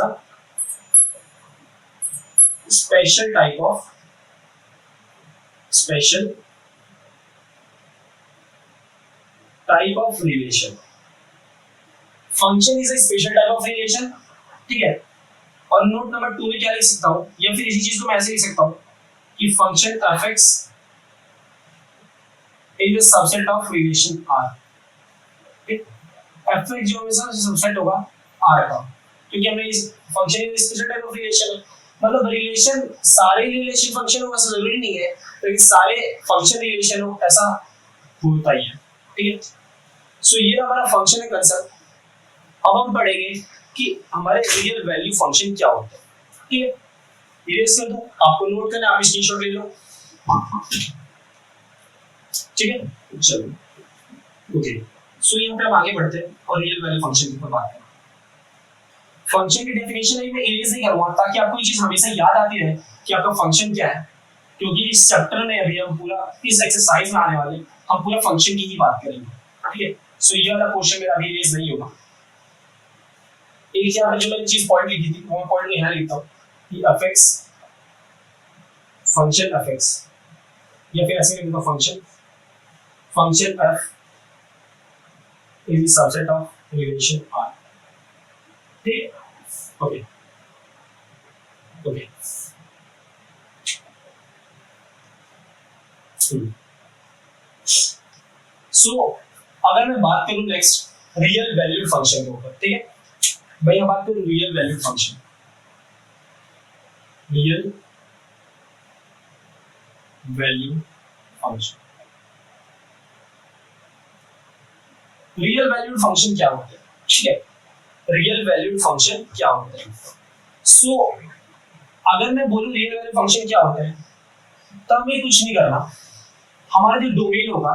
special type of relation. Function is a special type of relation, ठीक है। और नोट नंबर 2 में क्या लिख सकता हूं, या फिर इसी चीज को मैं ऐसे लिख सकता हूं कि function f(x) is a subset of relation R, ठीक। f(x) जो हमेशा सबसेट होगा R का, क्योंकि हमने इस function is special type of relation है, मतलब रिलेशन सारे रिलेशन फंक्शन हो ऐसा जरूरी नहीं है, लेकिन सारे फंक्शन रिलेशन हो ऐसा होता ही है, ठीक है। सो ये हमारा फंक्शन है कंसेप्ट। अब हम पढ़ेंगे कि हमारे रियल वैल्यू फंक्शन क्या होता है, ठीक है। इरेज कर दूं, आपको नोट करना, आप स्क्रीनशॉट ले लो, ठीक है। चलो ओके, सो यहाँ पे हम आगे बढ़ते हैं और रियल वैल्यू फंक्शन की बात करें। फंक्शन की डेफिनेशन है, मैं इरेज नहीं करूंगा ताकि आपको ये चीज हमेशा याद आती रहे कि आपका फंक्शन क्या है, क्योंकि इस चैप्टर में अभी हम पूरा इस एक्सरसाइज में आने वाले हम पूरा फंक्शन की ही बात करेंगे, ठीक है। सो ये वाला क्वेश्चन मेरा अभी इरेज नहीं होगा। एक यहाँ पे जो मैंने चीज पॉइंट लिखी थी वो पॉइंट यहाँ लिखता हूँ कि f(x) फंक्शन f(x) या फिर ऐसे लिखता हूँ function f is a subset of relation R, ठीक, ओके ओके। सो अगर मैं बात करूं नेक्स्ट रियल वैल्यूड फंक्शन के ऊपर, ठीक है भाई, हम बात करूं real valued function. Real value function, real valued function क्या होता है, ठीक है। रियल वैल्यूड फंक्शन क्या होता है, सो अगर मैं बोलूं रियल वैल्यूड फंक्शन क्या होता है, तो हमें कुछ नहीं करना, हमारा जो डोमेन होगा,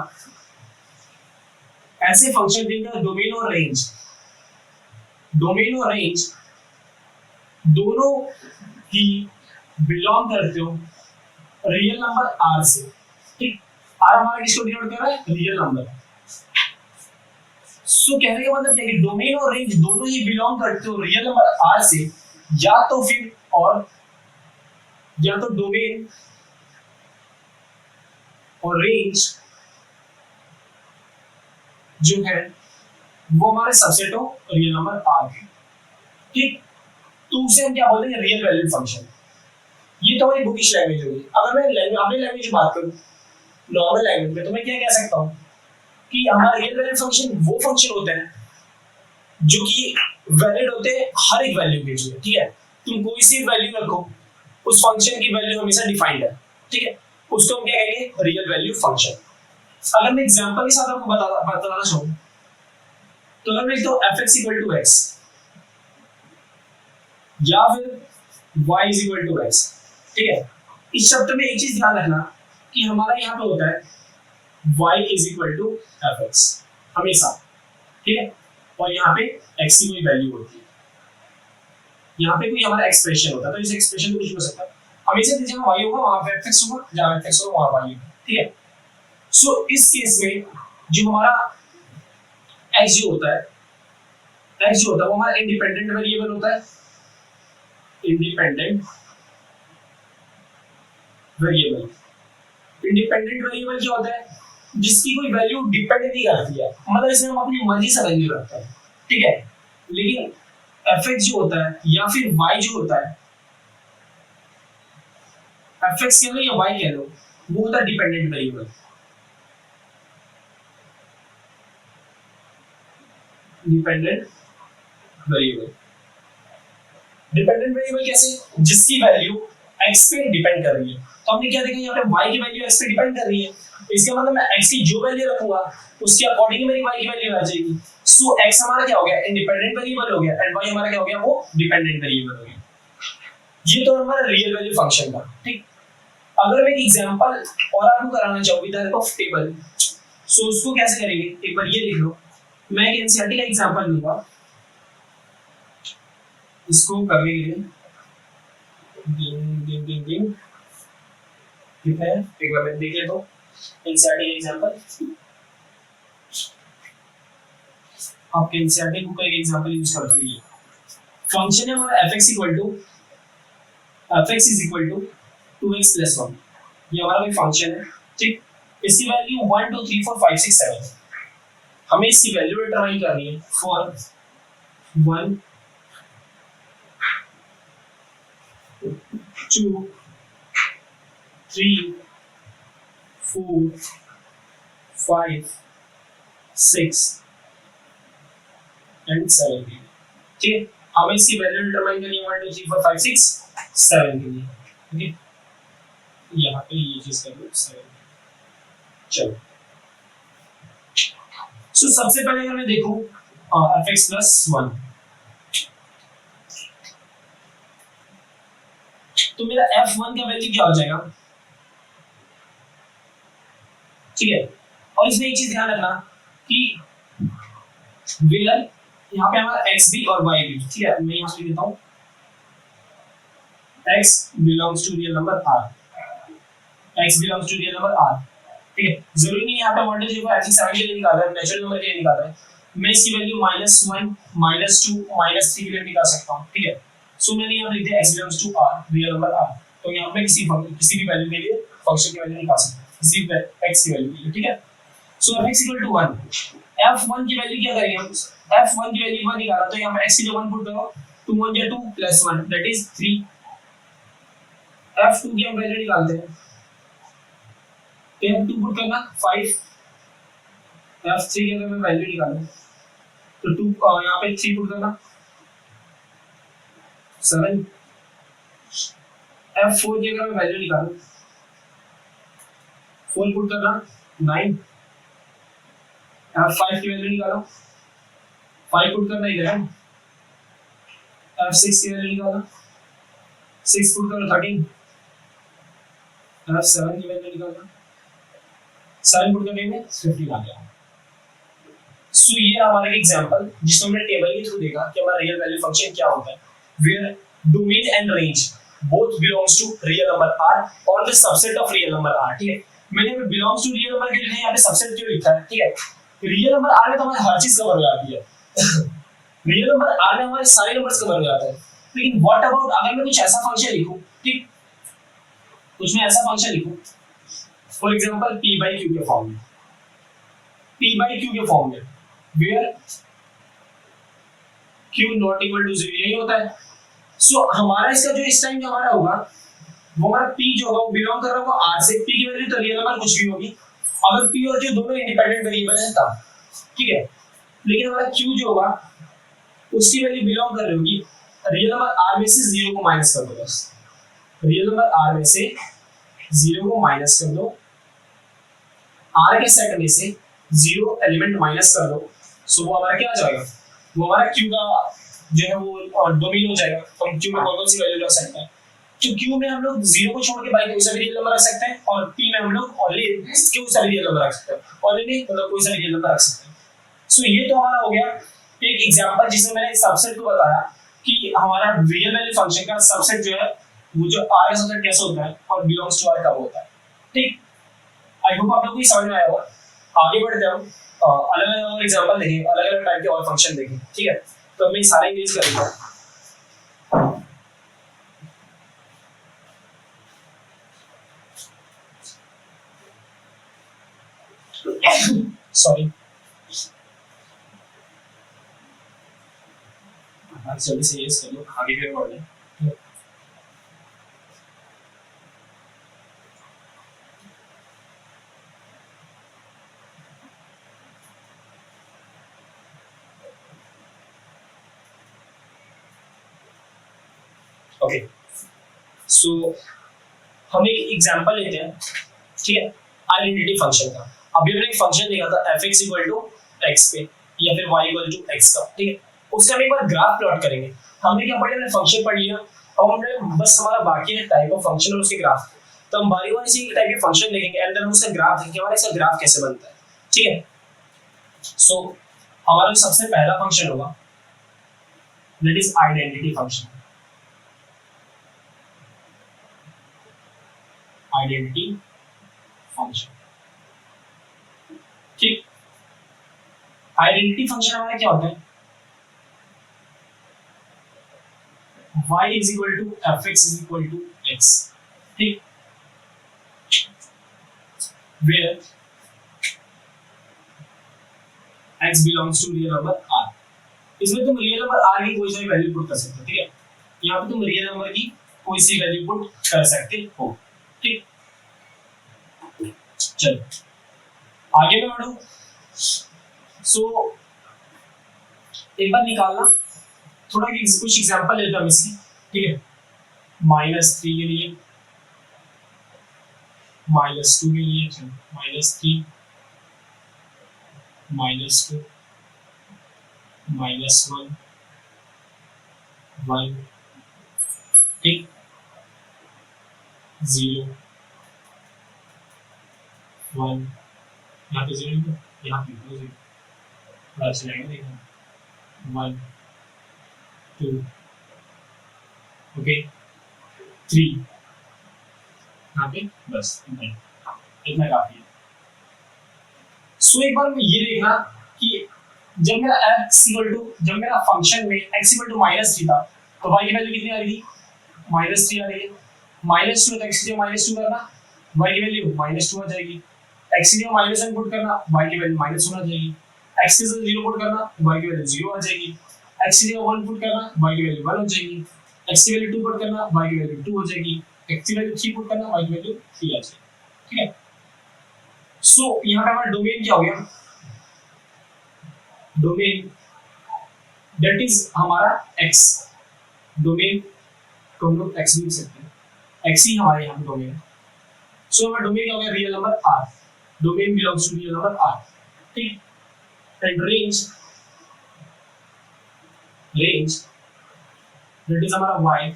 ऐसे फंक्शन जिनका डोमेन और रेंज डोमेन और रेंज दोनों ही बिलोंग करते हो रियल नंबर आर से, ठीक। आर हमारा किसको डिनोट कर रहा है? Real number. सो कहने का मतलब क्या है कि डोमेन और रेंज दोनों ही बिलोंग करते हो रियल नंबर आर से, या तो फिर और या तो डोमेन और रेंज जो है वो हमारे सबसेट हो रियल नंबर आर के, ठीक। तो उसे हम क्या बोलते हैं? Real valued function. ये तो हमारी बुकिश लैंग्वेज होगी। अगर मैं अपनी लैंग्वेज की बात करूं, नॉर्मल लैंग्वेज में, तो मैं क्या कह सकता हूं कि हमारा रियल वैल्यूड फंक्शन वो फंक्शन होता है जो कि वैलिड होते हैं हर एक वैल्यू के लिए, ठीक है। तुम कोई सी वैल्यू रखो, उस फंक्शन की वैल्यू हमेशा डिफाइंड है, ठीक है। उसको हम क्या कहेंगे? Real value function. अगर मैं एग्जांपल के साथ आपको बताना चाहूं, तो अगर मैं लिखता हूं fx इक्वल टू x या फिर y is equal to x, ठीक है। इस शब्द में एक चीज ध्यान रखना कि हमारा यहाँ पे होता है y is equal to fx हमेशा, ठीक है। और यहाँ पे x की कोई वैल्यू होती है, यहाँ पे कोई हमारा एक्सप्रेशन होता है, तो इस एक्सप्रेशन को कुछ हो सकता है हमेशा जहाँ y होगा वहां पे fx होगा, जहाँ fx होगा वहां y होगा, ठीक है। सो इस केस में जो हमारा x जो होता है, वो हमारा इंडिपेंडेंट वेरिएबल होता है। इंडिपेंडेंट वेरिएबल क्या होता है? जिसकी कोई वैल्यू डिपेंड नहीं करती है, मतलब इसमें हम अपनी मर्जी से वैल्यू रखते हैं, ठीक है। लेकिन fx जो होता है या फिर y जो होता है, fx कह लो या y कह लो, वो होता है डिपेंडेंट वेरिएबल। डिपेंडेंट वेरिएबल कैसे? जिसकी वैल्यू x पे डिपेंड कर रही है। तो हमने क्या देखा, यहाँ पे y की वैल्यू x पे डिपेंड कर रही है, इसका मतलब मैं x की जो वैल्यू रखूंगा उसके अकॉर्डिंग मेरी y की वैल्यू आ जाएगी। सो x हमारा क्या हो गया? इंडिपेंडेंट वेरिएबल हो गया, एंड y हमारा क्या हो गया? वो डिपेंडेंट वेरिएबल हो गया। ये तो हमारा रियल वैल्यू फंक्शन था, ठीक। अगर मैं एक एग्जांपल और आपको कराना चाहूँ with the help of table, so उसको कैसे करेंगे? एक बार ये देख लो। मैं एक एनसीईआरटी का एग्जांपल लूंगा, इसको करने के लिए डिंग ठीक है। एक बार मैं देख लेता हूँ एनसीईआरटी का एग्जांपल। आपके एनसीईआरटी बुक का एक एग्जांपल यूज करता हूँ। ये फंक्शन है हमारा fx is equal to 2x plus 1। ये हमारा कोई फंक्शन है, ठीक। इसकी वैल्यू 1 2 3 4 5 6 7 है। हमें इसकी वैल्यू डिटरमाइन करनी है फॉर 1 2 3 4 5 6 एंड 7 के लिए, ठीक है। हमें इसकी वैल्यू डिटरमाइन करनी है 1 2 3 4 5 6 7 के लिए, ठीक है। यहाँ पे ये चीज कर लो 7। चलो, सो सबसे पहले अगर मैं देखूं fx प्लस 1, तो मेरा f1 का वैल्यू क्या हो जाएगा? ठीक है। और इसमें एक चीज ध्यान रखना कि वेयर यहाँ पे हमारा x भी और y भी, ठीक है। मैं यहाँ पे देता हूँ x belongs to real number r, ठीक है। जरूरी नहीं यहाँ पे 1 2 3 4 5 6 7 के लिए निकाल रहा है, नेचुरल नंबर के लिए निकाल रहा है। मैं इसकी वैल्यू -1 -2 -3 के लिए निकाल सकता हूँ, ठीक है। सो मैंने यहाँ लिख दिया x belongs to r, real number r। तो यहाँ पे किसी भी वैल्यू के लिए फंक्शन की वैल्यू निकाल सकते हैं, किसी x की वैल्यू के लिए, ठीक है। सो f x 1, f1 की वैल्यू क्या करेंगे हम? f1 की वैल्यू 1 निकाला, तो यहाँ पे x की जगह 1 पुट करो, 2 1 2 प्लस 1 दैट इज 3। f2 की हम वैल्यू निकालते हैं, f2 पुट करना 5, f3 की अगर मैं वैल्यू निकालूं तो 2 यहाँ पे 3 पुट करना 7, f4 की अगर मैं वैल्यू निकालूं 4 पुट करना 9, f5 की वैल्यू निकालो 5 पुट करना 11, f6 की वैल्यू निकालो 6 पुट करो 13, f7 की वैल्यू निकालो 7 पुट करने में 15 आ गया। सो ये हमारा एक एग्जांपल जिसमें हमने टेबल के थ्रू देखा कि हमारा रियल वैल्यू फंक्शन क्या होता है, where domain and range both belongs to real number r और the subset of real number r। ठीक है, मैंने बिलोंग्स टू रियल नंबर के लिए यहाँ पे सबसेट क्यों लिखा है? ठीक है, रियल नंबर r में तो हमारी हर चीज कवर हो जाती है रियल नंबर r में हमारे सारे नंबर्स कवर हो जाते हैं, लेकिन व्हाट अबाउट अगर मैं कुछ ऐसा फंक्शन लिखूं, ठीक, कुछ मैं ऐसा फंक्शन लिखूं for example p by q के फॉर्म में, p by q के फॉर्म में where q not equal to 0 यही होता है। सो हमारा इसका जो इस टाइम जो हमारा होगा वो हमारा p जो होगा वो बिलोंग कर रहा होगा r से, p की वैल्यू तो रियल नंबर कुछ भी होगी अगर p और q दोनों इंडिपेंडेंट वेरिएबल हैं तब, ठीक है, लेकिन हमारा q जो होगा उसकी वैल्यू बिलोंग कर रही होगी रियल नंबर r में से 0 को माइनस कर दो, बस रियल नंबर r में से 0 को माइनस कर दो, r के सेट में से 0 एलिमेंट माइनस कर दो, सो वो हमारा क्या आ जाएगा, वो हमारा q का जो है वो डोमेन हो जाएगा। तो हम q में कौन कौन सी वैल्यू रख सकते हैं, तो q में हम लोग 0 को छोड़ के बाकी कोई सा भी रियल नंबर रख सकते हैं और p में हम लोग ओनली कोई सा भी रियल नंबर रख सकते हैं, ओनली मतलब कोई सा भी रियल नंबर रख सकते हैं। सो ये तो हमारा हो गया एक एग्जांपल जिसमें मैंने सबसेट को बताया कि हमारा रियल वैल्यू फंक्शन का सबसेट जो है वो जो r का सबसेट कैसे होता है और बिलोंग्स टू r कब होता है। ठीक, आई होप आप लोगों को समझ में आया होगा। आगे बढ़ते हम अलग अलग एग्जांपल देखेंगे, अलग अलग टाइप के और फंक्शन देखेंगे, ठीक है, तो मैं सारे इंग्लिश करूंगा। सॉरी, जल्दी से यस कर लो, आगे फिर बढ़ लें। ओके, सो हम एक एग्जांपल लेते हैं, ठीक है, आइडेंटिटी फंक्शन का। अभी हमने एक फंक्शन देखा था f(x = x) पे या फिर y = x का, ठीक है, उसका हम एक बार ग्राफ प्लॉट करेंगे। हमने क्या पढ़ा, हमने फंक्शन पढ़ लिया, अब हमने बस हमारा बाकी है टाइप ऑफ फंक्शन और उसके ग्राफ, तो हम बारी बारी से एक टाइप के फंक्शन देखेंगे एंड देन उसका ग्राफ देखेंगे हमारा इसका ग्राफ कैसे बनता है, ठीक है। सो हमारा जो सबसे पहला फंक्शन होगा that is identity function. Identity function, ठीक, आइडेंटिटी फंक्शन हमारा क्या होता है, y = f(x = x), ठीक, where x belongs to real number r। इसमें तुम रियल नंबर r की कोई सी वैल्यू पुट कर सकते हो, ठीक है, यहाँ पे तुम रियल नंबर की कोई सी वैल्यू पुट कर सकते हो, ठीक। चलो आगे मैं बढ़ूं। सो एक बार निकालना थोड़ा कुछ एग्जांपल लेते हैं हम इसकी, ठीक है, -3 के लिए, -2 के लिए, -3, -2, -1, 1, ठीक, 0, 1, यहाँ पे 0, यहाँ पे 0, थोड़ा अच्छा लगेगा देखना, 1, 2, ओके, 3, यहाँ पे बस इतना काफी है। सो एक बार ये देखना कि जब मेरा जब मेरा फंक्शन में x = -3 था तो y की वैल्यू कितनी आ रही थी, -3 आ रही है, -2 तो x की जगह -2 करना, y की वैल्यू -2 आ जाएगी, x की जगह -1 पुट करना, y की वैल्यू -1 आ जाएगी, x की जगह 0 पुट करना, y की वैल्यू 0 आ जाएगी, x की जगह 1 पुट करना, y की वैल्यू 1 हो जाएगी, x की वैल्यू 2 पुट करना, y की वैल्यू 2 हो जाएगी, x की वैल्यू 3 पुट करना, y की वैल्यू 3 आ जाएगी, ठीक है। सो यहाँ पे हमारा डोमेन क्या हो गया, डोमेन दैट इज हमारा x, डोमेन को हम लोग x भी लिख सकते हैं, x ही हमारे यहाँ पे डोमेन है। सो हमारा डोमेन क्या हो गया, real number r, domain belongs to real number r, ठीक, एंड रेंज दैट इज हमारा y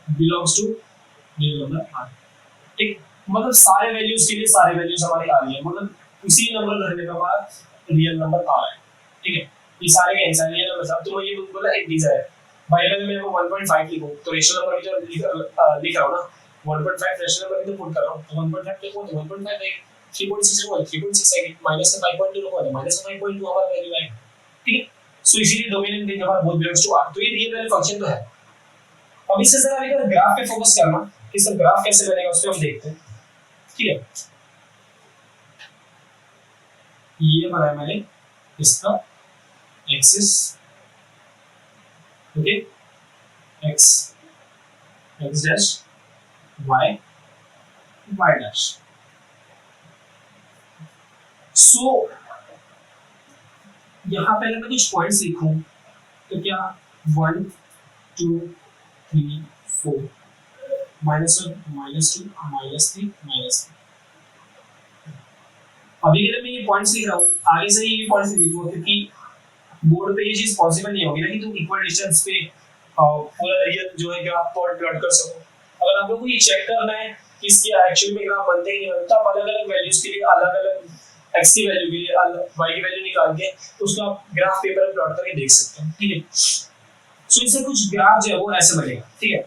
belongs to real number r, ठीक, मतलब सारे वैल्यूज के लिए सारे वैल्यूज हमारे आ रही है, मतलब उसी नंबर धरने का हमारा रियल नंबर आ रहा है, ठीक है, ये सारे कैंसिल, ये मतलब तुम ये बोला इंटीजर है भाई, अगर मैं वो 1.5 लिखूं तो रेशनल नंबर जो लिख रहा हूं ना 1.5 रेशनल नंबर भी तो पुट कर रहा हूं, तो 1.5 लिखूं तो 1.5 आएगा, 3.6 लिखूं 3.6 आएगा, माइनस का 5.2 लिखूं तो माइनस का 5.2 हमारा वैल्यू आएगा, ठीक है। सो इसीलिए डोमेन इन हमारा बोथ बिलोंग्स टू R, तो ये रियल वैल्यू फंक्शन तो है। अब इससे जरा अगर ग्राफ पे फोकस करना कि इसका ग्राफ कैसे बनेगा उस पे हम देखते हैं, ठीक है। ये बनाया मैंने इसका axis, okay, x x dash y y dash. So यहां पहले मैं कुछ पॉइंट्स लिखूं तो क्या 1 2 3 4 -1 -2 -3 -3। अभी के लिए मैं ये पॉइंट्स लिख रहा हूँ, आगे से ये पॉइंट्स लिखूंगा क्योंकि बोर्ड पे ये चीज पॉसिबल नहीं होगी ना कि तुम इक्वल डिस्टेंस पे पूरा रियल जो है ग्राफ प्लॉट कर सको। अगर आप लोगों को ये चेक करना है कि इसके एक्चुअल में ग्राफ बनते कि नहीं बनते, आप अलग अलग वैल्यूज के लिए अलग अलग x की वैल्यू के लिए y की वैल्यू निकाल के उसको आप ग्राफ पेपर पे प्लॉट करके देख सकते हैं, ठीक है। सो इससे कुछ ग्राफ जो है वो ऐसे बनेगा, ठीक है।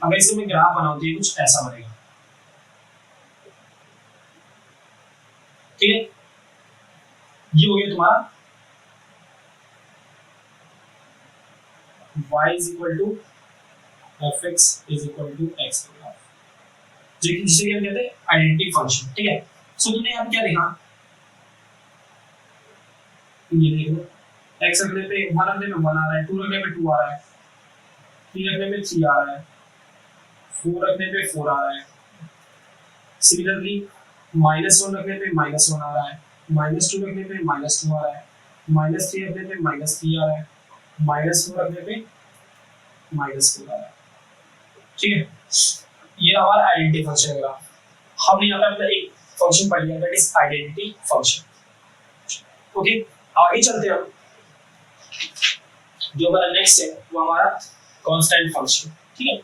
अगर इससे मैं ग्राफ बनाऊं तो ये कुछ ऐसा बनेगा, ठीक है। ये हो गया तुम्हारा y is equal to fx is equal to x का ग्राफ, जिसे क्या कहते हैं आइडेंटिटी फंक्शन, ठीक है। सो तुमने यहाँ क्या लिखा, ये देख लो, x रखने पे 1 रखने पे 1 आ रहा है, 2 रखने पे 2 आ रहा है, 3 रखने पे 3 आ रहा है, 4 रखने पे 4 आ रहा है। सिमिलरली -1 रखने पे -1 आ रहा है, -2 रखने पे -2 आ रहा है, -3 रखने पे -3 आ रहा है, -4 रखने पे -4 आ रहा है, ठीक है। ये हमारा आइडेंटिटी फंक्शन है ग्राफ। हमने यहाँ पे अपना एक फंक्शन पढ़ लिया, that is identity function, okay. आगे चलते हैं हम, जो हमारा नेक्स्ट है वो हमारा कांस्टेंट फंक्शन, ठीक है।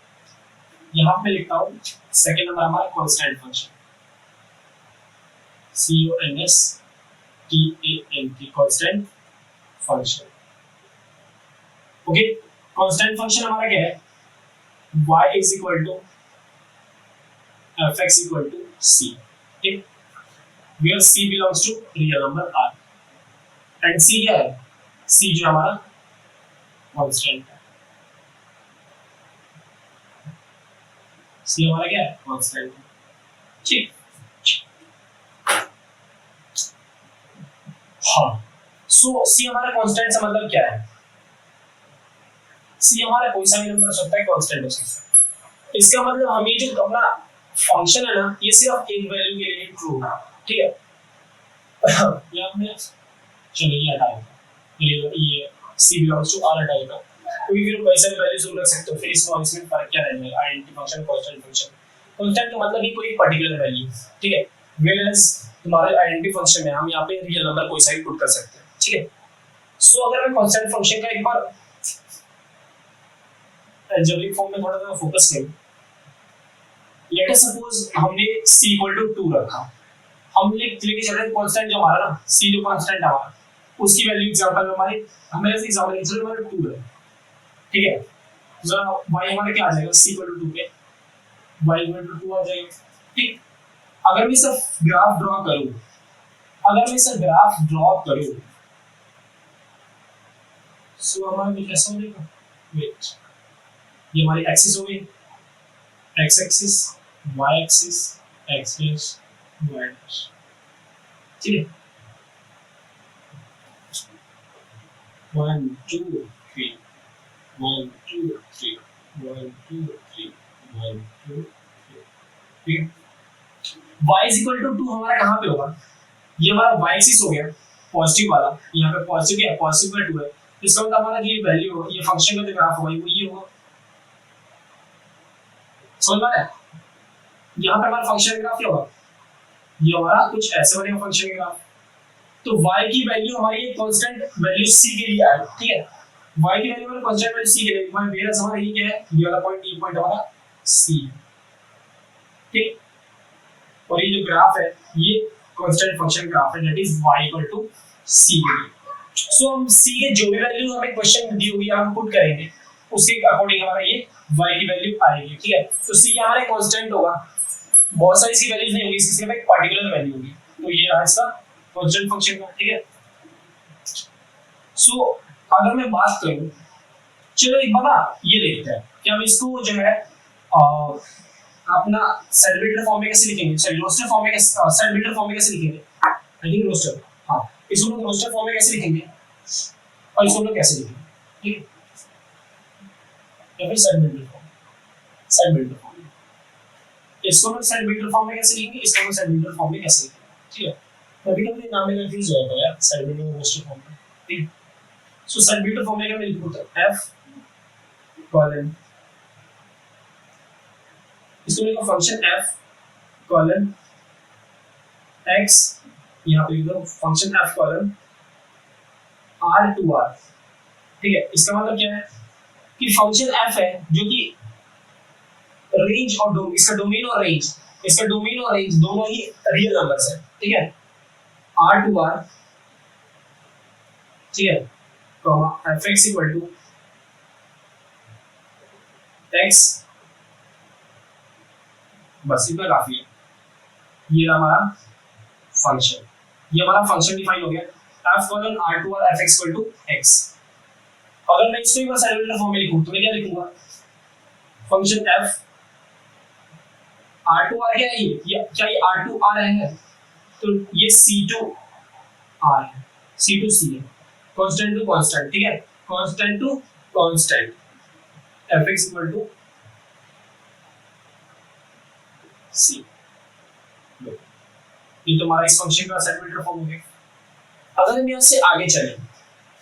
यहाँ पे लिखता हूँ सेकंड नंबर हमारा constant function, CONSTANT constant function, okay. Constant function हमारा क्या है, y is equal to fx equal to c, ठीक, where c belongs to real number r and c क्या है, c जो हमारा कांस्टेंट है, c हमारा क्या है कांस्टेंट है, ठीक। हाँ, सो c हमारा कांस्टेंट से मतलब क्या है, c हमारा कोई सा भी नंबर हो सकता है, कांस्टेंट हो सकता है। इसका मतलब हम ये जो अपना फंक्शन है ना, ये सिर्फ एक वैल्यू के लिए ट्रू है, ठीक है। ये आपने चलिए ये हटाएगा, ये c बिलोंग्स टू r हटाएगा, क्योंकि फिर वैसे वैल्यूज तुम रख सकते हो, फिर इसमें इसमें फर्क क्या रह जाएगा, identity function constant function. Constant का मतलब ही कोई पर्टिकुलर वैल्यू, ठीक है। वेयरएज तुम्हारे आइडेंटिटी फंक्शन में हम यहाँ पे रियल नंबर कोई सा भी पुट कर सकते हैं, ठीक है। सो अगर मैं कांस्टेंट फंक्शन का एक बार अलजेब्रिक फॉर्म में थोड़ा सा फोकस करें, लेट अस सपोज हमने c इक्वल टू 2 रखा, हम लेके चल रहे हैं कांस्टेंट जो हमारा ना c जो कांस्टेंट है हमारा, उसकी वैल्यू एग्जांपल में हमारे हमें ऐसे एग्जांपल चल हमारा 2 है, ठीक है। जरा y हमारा क्या आ जाएगा, c इक्वल टू 2 पे y इक्वल टू 2 आ जाएगा, ठीक। अगर मैं सिर्फ ग्राफ ड्रॉ करूं, सो हमारा कुछ ऐसा हो जाएगा, वेट, ये हमारी एक्सिस हो गई, x axis, y axis, x dash, y dash, ठीक है। 1 2 3 1 2 3 1 2 3 1 2 3, ठीक है। y is equal to 2 हमारा कहाँ पे होगा, ये हमारा y एक्सिस हो गया पॉजिटिव वाला, यहाँ पे पॉजिटिव क्या है, पॉजिटिव का 2 है, इसका मतलब हमारा ये वैल्यू होगा, ये फंक्शन का जो ग्राफ होगा वो ये होगा, समझ में आया। यहाँ पे हमारा फंक्शन ग्राफ क्या होगा, ये हमारा कुछ ऐसे बनेगा फंक्शन ग्राफ। तो y की वैल्यू हमारी एक कांस्टेंट वैल्यू c के लिए आई, ठीक है। y की वैल्यू हमारी कांस्टेंट वैल्यू c के लिए, हमारा मेरा हमारा ये क्या है, ये वाला पॉइंट, ये पॉइंट हमारा c है, ठीक। और ये जो ग्राफ है ये कांस्टेंट फंक्शन ग्राफ है, that is y equal to c के लिए, सो हम सी के जो भी वैल्यू हमें क्वेश्चन दी होगी हम पुट करेंगे, उसके अकॉर्डिंग हमारा ये y की वैल्यू आएगी, ठीक है। तो सी क्या हमारा कांस्टेंट होगा, बहुत सारी इसकी वैल्यूज नहीं होगी, सिर्फ एक पर्टिकुलर वैल्यू होगी, तो ये रहा इसका कांस्टेंट फंक्शन का, ठीक है। सो अगर मैं बात करूं, चलो एक बार ना ये देखते हैं कि हम इसको जो है अपना सेलिब्रेटर फॉर्म में कैसे लिखेंगे, सॉरी रोस्टर फॉर्म में कैसे, सेलिब्रेटर फॉर्म में कैसे लिखेंगे, आई थिंक रोस्टर, हाँ इसको लोग रोस्टर फॉर्म में कैसे लिखेंगे और इसको लोग कैसे लिखेंगे, ठीक है, या फिर सेलिब्रेटर फॉर्म, सेलिब्रेटर फॉर्म में इसको लोग सेलिब्रेटर फॉर्म में कैसे लिखेंगे, इसको लोग सेलिब्रेटर फॉर्म में कैसे लिखेंगे, ठीक है। कभी कभी नाम में कंफ्यूज हो जाता है यार, सेलिब्रेटर और रोस्टर फॉर्म में, ठीक है। सो सेलिब्रेटर फॉर्म में क्या मैं लिखूंगा, एफ कॉलन, इसको लिखो फंक्शन f कॉलन x, यहाँ पे लिख दो function f colon r to r, ठीक है। इसका मतलब क्या है कि फंक्शन f है जो कि रेंज और इसका डोमेन और रेंज, इसका डोमेन और रेंज दोनों ही रियल नंबर्स है, ठीक है, r टू r, ठीक है, comma fx equal to x, बस इतना काफी है, ये रहा हमारा फंक्शन, ये हमारा फंक्शन डिफाइन हो गया f colon r to r fx equal to x। अगर मैं इसको एक बार सेलिब्रेटर फॉर्म में लिखूं तो मैं क्या लिखूंगा, function f r to r क्या है, ये क्या ये r टू r है, तो ये c टू r है, c टू c है, कांस्टेंट टू कांस्टेंट, ठीक है, constant to constant, fx equal to c, ये तो हमारा इस फंक्शन का सेलिब्रेटर फॉर्म हो गया। अगर हम यहाँ से आगे चलें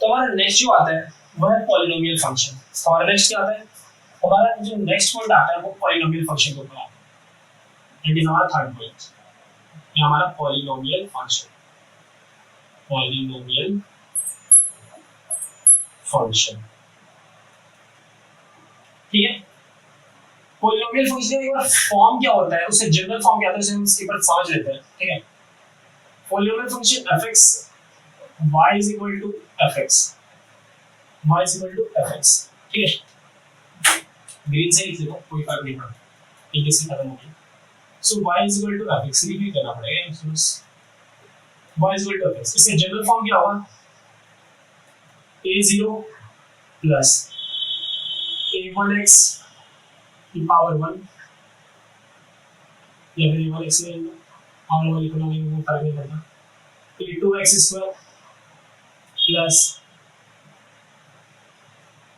तो हमारा नेक्स्ट जो आता है वह है पॉलिनोमियल फंक्शन। हमारा नेक्स्ट क्या आता है, हमारा जो नेक्स्ट पॉइंट आता है वो पॉलिनोमियल फंक्शन के ऊपर आता है, इट इज हमारा थर्ड पॉइंट, ये हमारा पॉलिनोमियल फंक्शन, पॉलिनोमियल फंक्शन, ठीक है। पॉलिनोमियल फंक्शन का एक बार फॉर्म क्या होता है, उससे जनरल फॉर्म क्या होता है उसे हम इसके ऊपर समझ लेते हैं, ठीक है। Polynomial function fx y is equal to fx, y is equal to fx, ठीक है, ग्रीन से लिख लो कोई फर्क नहीं पड़ता, एक से खत्म हो गया। सो y is equal to fx लिख करना पड़ेगा, y is equal to fx, इसका जनरल फॉर्म क्या होगा, a0 प्लस a1x की पावर 1 या फिर a1x ले लो, और वो लिखना नहीं, वो फर्क नहीं पड़ता, a2x square plus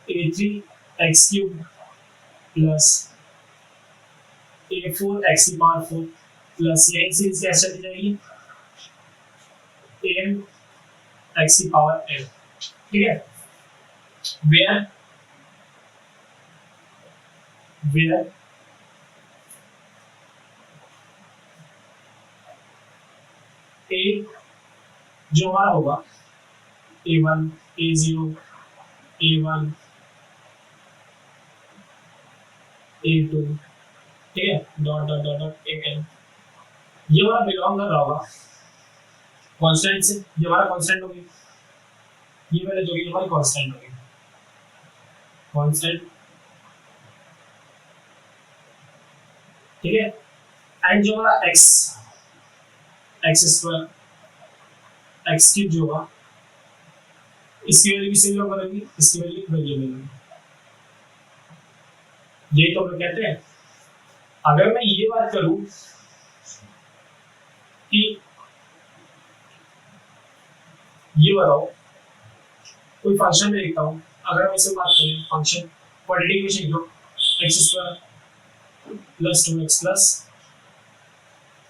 a3x cube plus a4x की पावर 4 प्लस यही सीरीज कैसे चली जाएगी m x की पावर n, ठीक है। where a जो हमारा होगा a1 a0 a1 a2, ठीक है, dot dot dot dot an, ये हमारा बिलोंग कर रहा होगा कांस्टेंट से, ये हमारा कांस्टेंट होगी, ये वाले जो भी हमारी कांस्टेंट होगी, कांस्टेंट, ठीक है। एंड जो हमारा x स्क्वायर x क्यूब जो होगा इसकी वैल्यू किससे बिलोंग करेगी, इसकी वैल्यू वेरिएबल होगी, यही तो हम लोग कहते हैं। अगर मैं ये बात करूं कि ये बताओ कोई फंक्शन में लिखता हूं, अगर हम इसे बात करें फंक्शन क्वाड्रेटिक इक्वेशन लिख लो x square plus 2x plus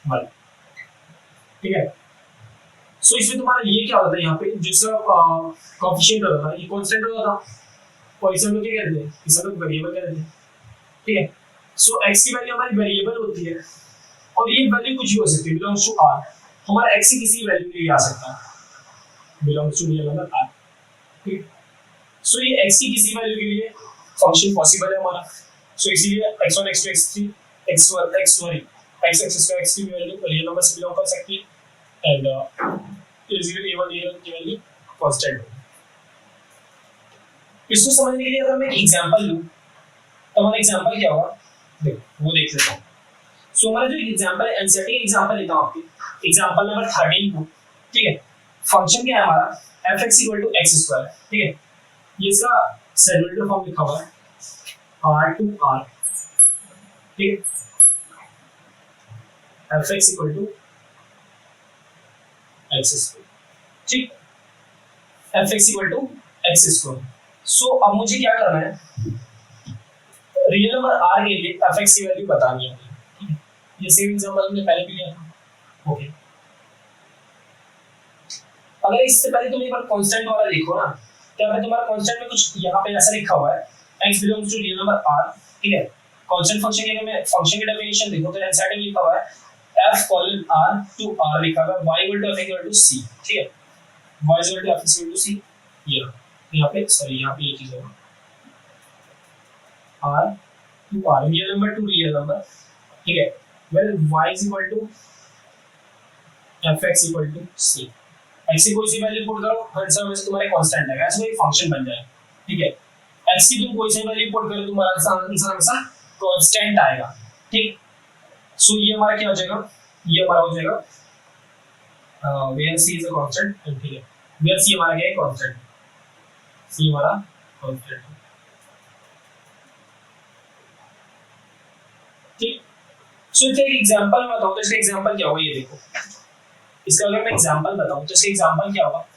1, ठीक है। सो इसमें तुम्हारा ये क्या होता है, यहाँ पे जिसका कोएफिशिएंट होता था ये कांस्टेंट होता था और इसे हम लोग क्या कहते हैं, इसे हम लोग वेरिएबल कहते हैं, ठीक है। सो x की वैल्यू हमारी वेरिएबल होती है और ये वैल्यू कुछ भी हो सकती है, बिलोंग्स टू r, हमारा x की किसी वैल्यू के लिए आ सकता है, belongs to real number r, ठीक है। सो ये x की किसी वैल्यू के लिए फंक्शन पॉसिबल है हमारा, सो इसीलिए x1 x2 x3 x1 x sorry x x2 x की वैल्यू रियल नंबर से बिलोंग कर सकती है एंड a0 a1 a1 की वैल्यू कांस्टेंट है, इसको समझने के लिए अगर मैं एक एग्जांपल लूं तो हमारा एग्जांपल क्या होगा, देखो वो देख लेते हैं। सो हमारा जो एग्जांपल है, एनसीईआरटी का एग्जांपल लेता हूं आपके एग्जांपल नंबर 13 को। ठीक है, फंक्शन क्या है हमारा, fx = x²। ठीक है, ये इसका सेडमेंटल फॉर्म लिखा हुआ है r to r। ठीक है, fx = x²। ठीक, fx = x²। सो अब मुझे क्या करना है, रियल नंबर r के लिए fx की वैल्यू बतानी है। ठीक है, ये सेम एग्जांपल हमने पहले भी लिया था। ओके, अगर इससे पहले तुम एक बार कांस्टेंट वाला देखो ना, क्या है तुम्हारा कांस्टेंट में कुछ यहाँ पे ऐसा लिखा हुआ है, x belongs to real number r। ठीक है, कांस्टेंट फंक्शन की अगर मैं फंक्शन की डेफिनेशन देखो तो एनसीईआरटी में लिखा हुआ है f colon r to r लिखा हुआ है, y = f = c। ठीक है, y = f = c। ये यहाँ पे सॉरी यहाँ पे ये चीज है r to r, real number two real number. ठीक है, well y = fx = c। x की कोई सी वैल्यू पुट करो, आंसर में से तुम्हारे कांस्टेंट आएगा, ऐसे कोई फंक्शन बन जाए। ठीक है, x की तुम कोई सी वैल्यू पुट करो, तुम्हारा आंसर हमेशा कांस्टेंट आएगा। ठीक, सो ये हमारा क्या हो जाएगा, ये हमारा हो जाएगा where c is a constant. ठीक है, वेयर c हमारा क्या है, कांस्टेंट। c हमारा कांस्टेंट। ठीक, सो इसका एक एग्जांपल मैं बताऊं तो इसका एग्जांपल क्या होगा, ये देखो। इसका अगर मैं एग्जांपल बताऊं तो इसका एग्जांपल क्या होगा,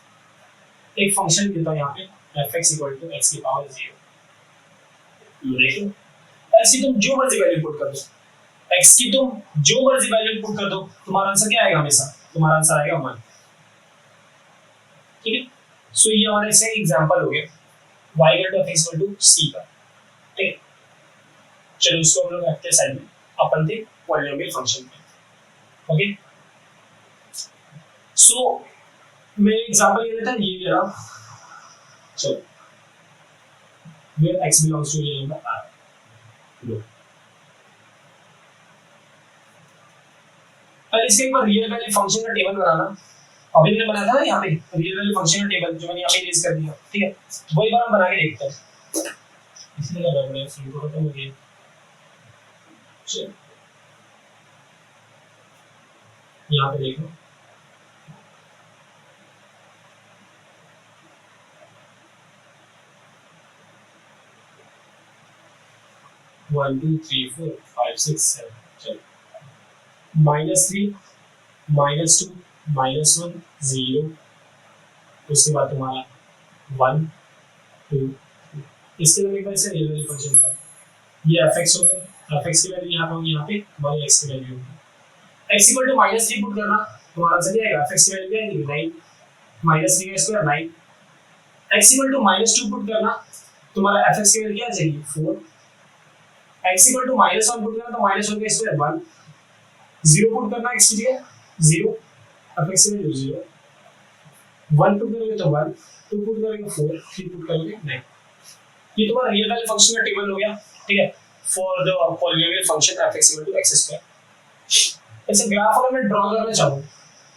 एक फंक्शन देता हूं यहाँ पे fx = x⁻0। ये देखो, x की तुम जो मर्जी वैल्यू पुट कर दो, x की तुम जो मर्जी वैल्यू पुट कर दो, तुम्हारा आंसर क्या आएगा, हमेशा तुम्हारा आंसर आएगा 1। ठीक है, सो ये हमारा इसका एग्जांपल हो गया y = f = c का। ठीक है, चलो इसको हम लोग रखते हैं साइड में, अपन थे पॉलिनोमियल फंक्शन पे। ओके, सो मैं एग्जांपल ये लेता, ये ले रहा। चलो, where x belongs to real number r। लो, पहले इसका एक बार रियल वैल्यू फंक्शन का टेबल बनाना। अभी मैंने बनाया था ना यहाँ पे रियल वैल्यू फंक्शन का टेबल, जो मैंने यहाँ पे रेज कर दिया। ठीक है, वो एक बार हम बना के देखते हैं। इसलिए लगा मैंने शुरू करो तो मुझे यहाँ पे देखो, one two three four five six seven, चलो -3 -2 -1 0, उसके बाद तुम्हारा 1 2। इसके बाद एक बार इसे रियल वैल्यू फंक्शन का ये fx हो गया, fx की वैल्यू यहाँ पे होगी, यहाँ पे हमारी x की वैल्यू होगी। x = -3 पुट करना, तुम्हारा आंसर क्या आएगा, fx की वैल्यू क्या आएगी 9, -3 का 9। x = -2 पुट करना, तुम्हारा fx की वैल्यू क्या आ जाएगी 4। x = -1 पुट करना तो -1 का स्क्वायर 1। 0 पुट करना x की जगह 0, fx की वैल्यू 0। 1 पुट करोगे तो 1, 2 पुट करोगे 4, 3 पुट करोगे 9। ये तुम्हारा रियल वैल्यू फंक्शन का टेबल हो गया। ठीक है, for the polynomial function fx = x²। ऐसे ग्राफ अगर मैं ड्रा करना चाहूँ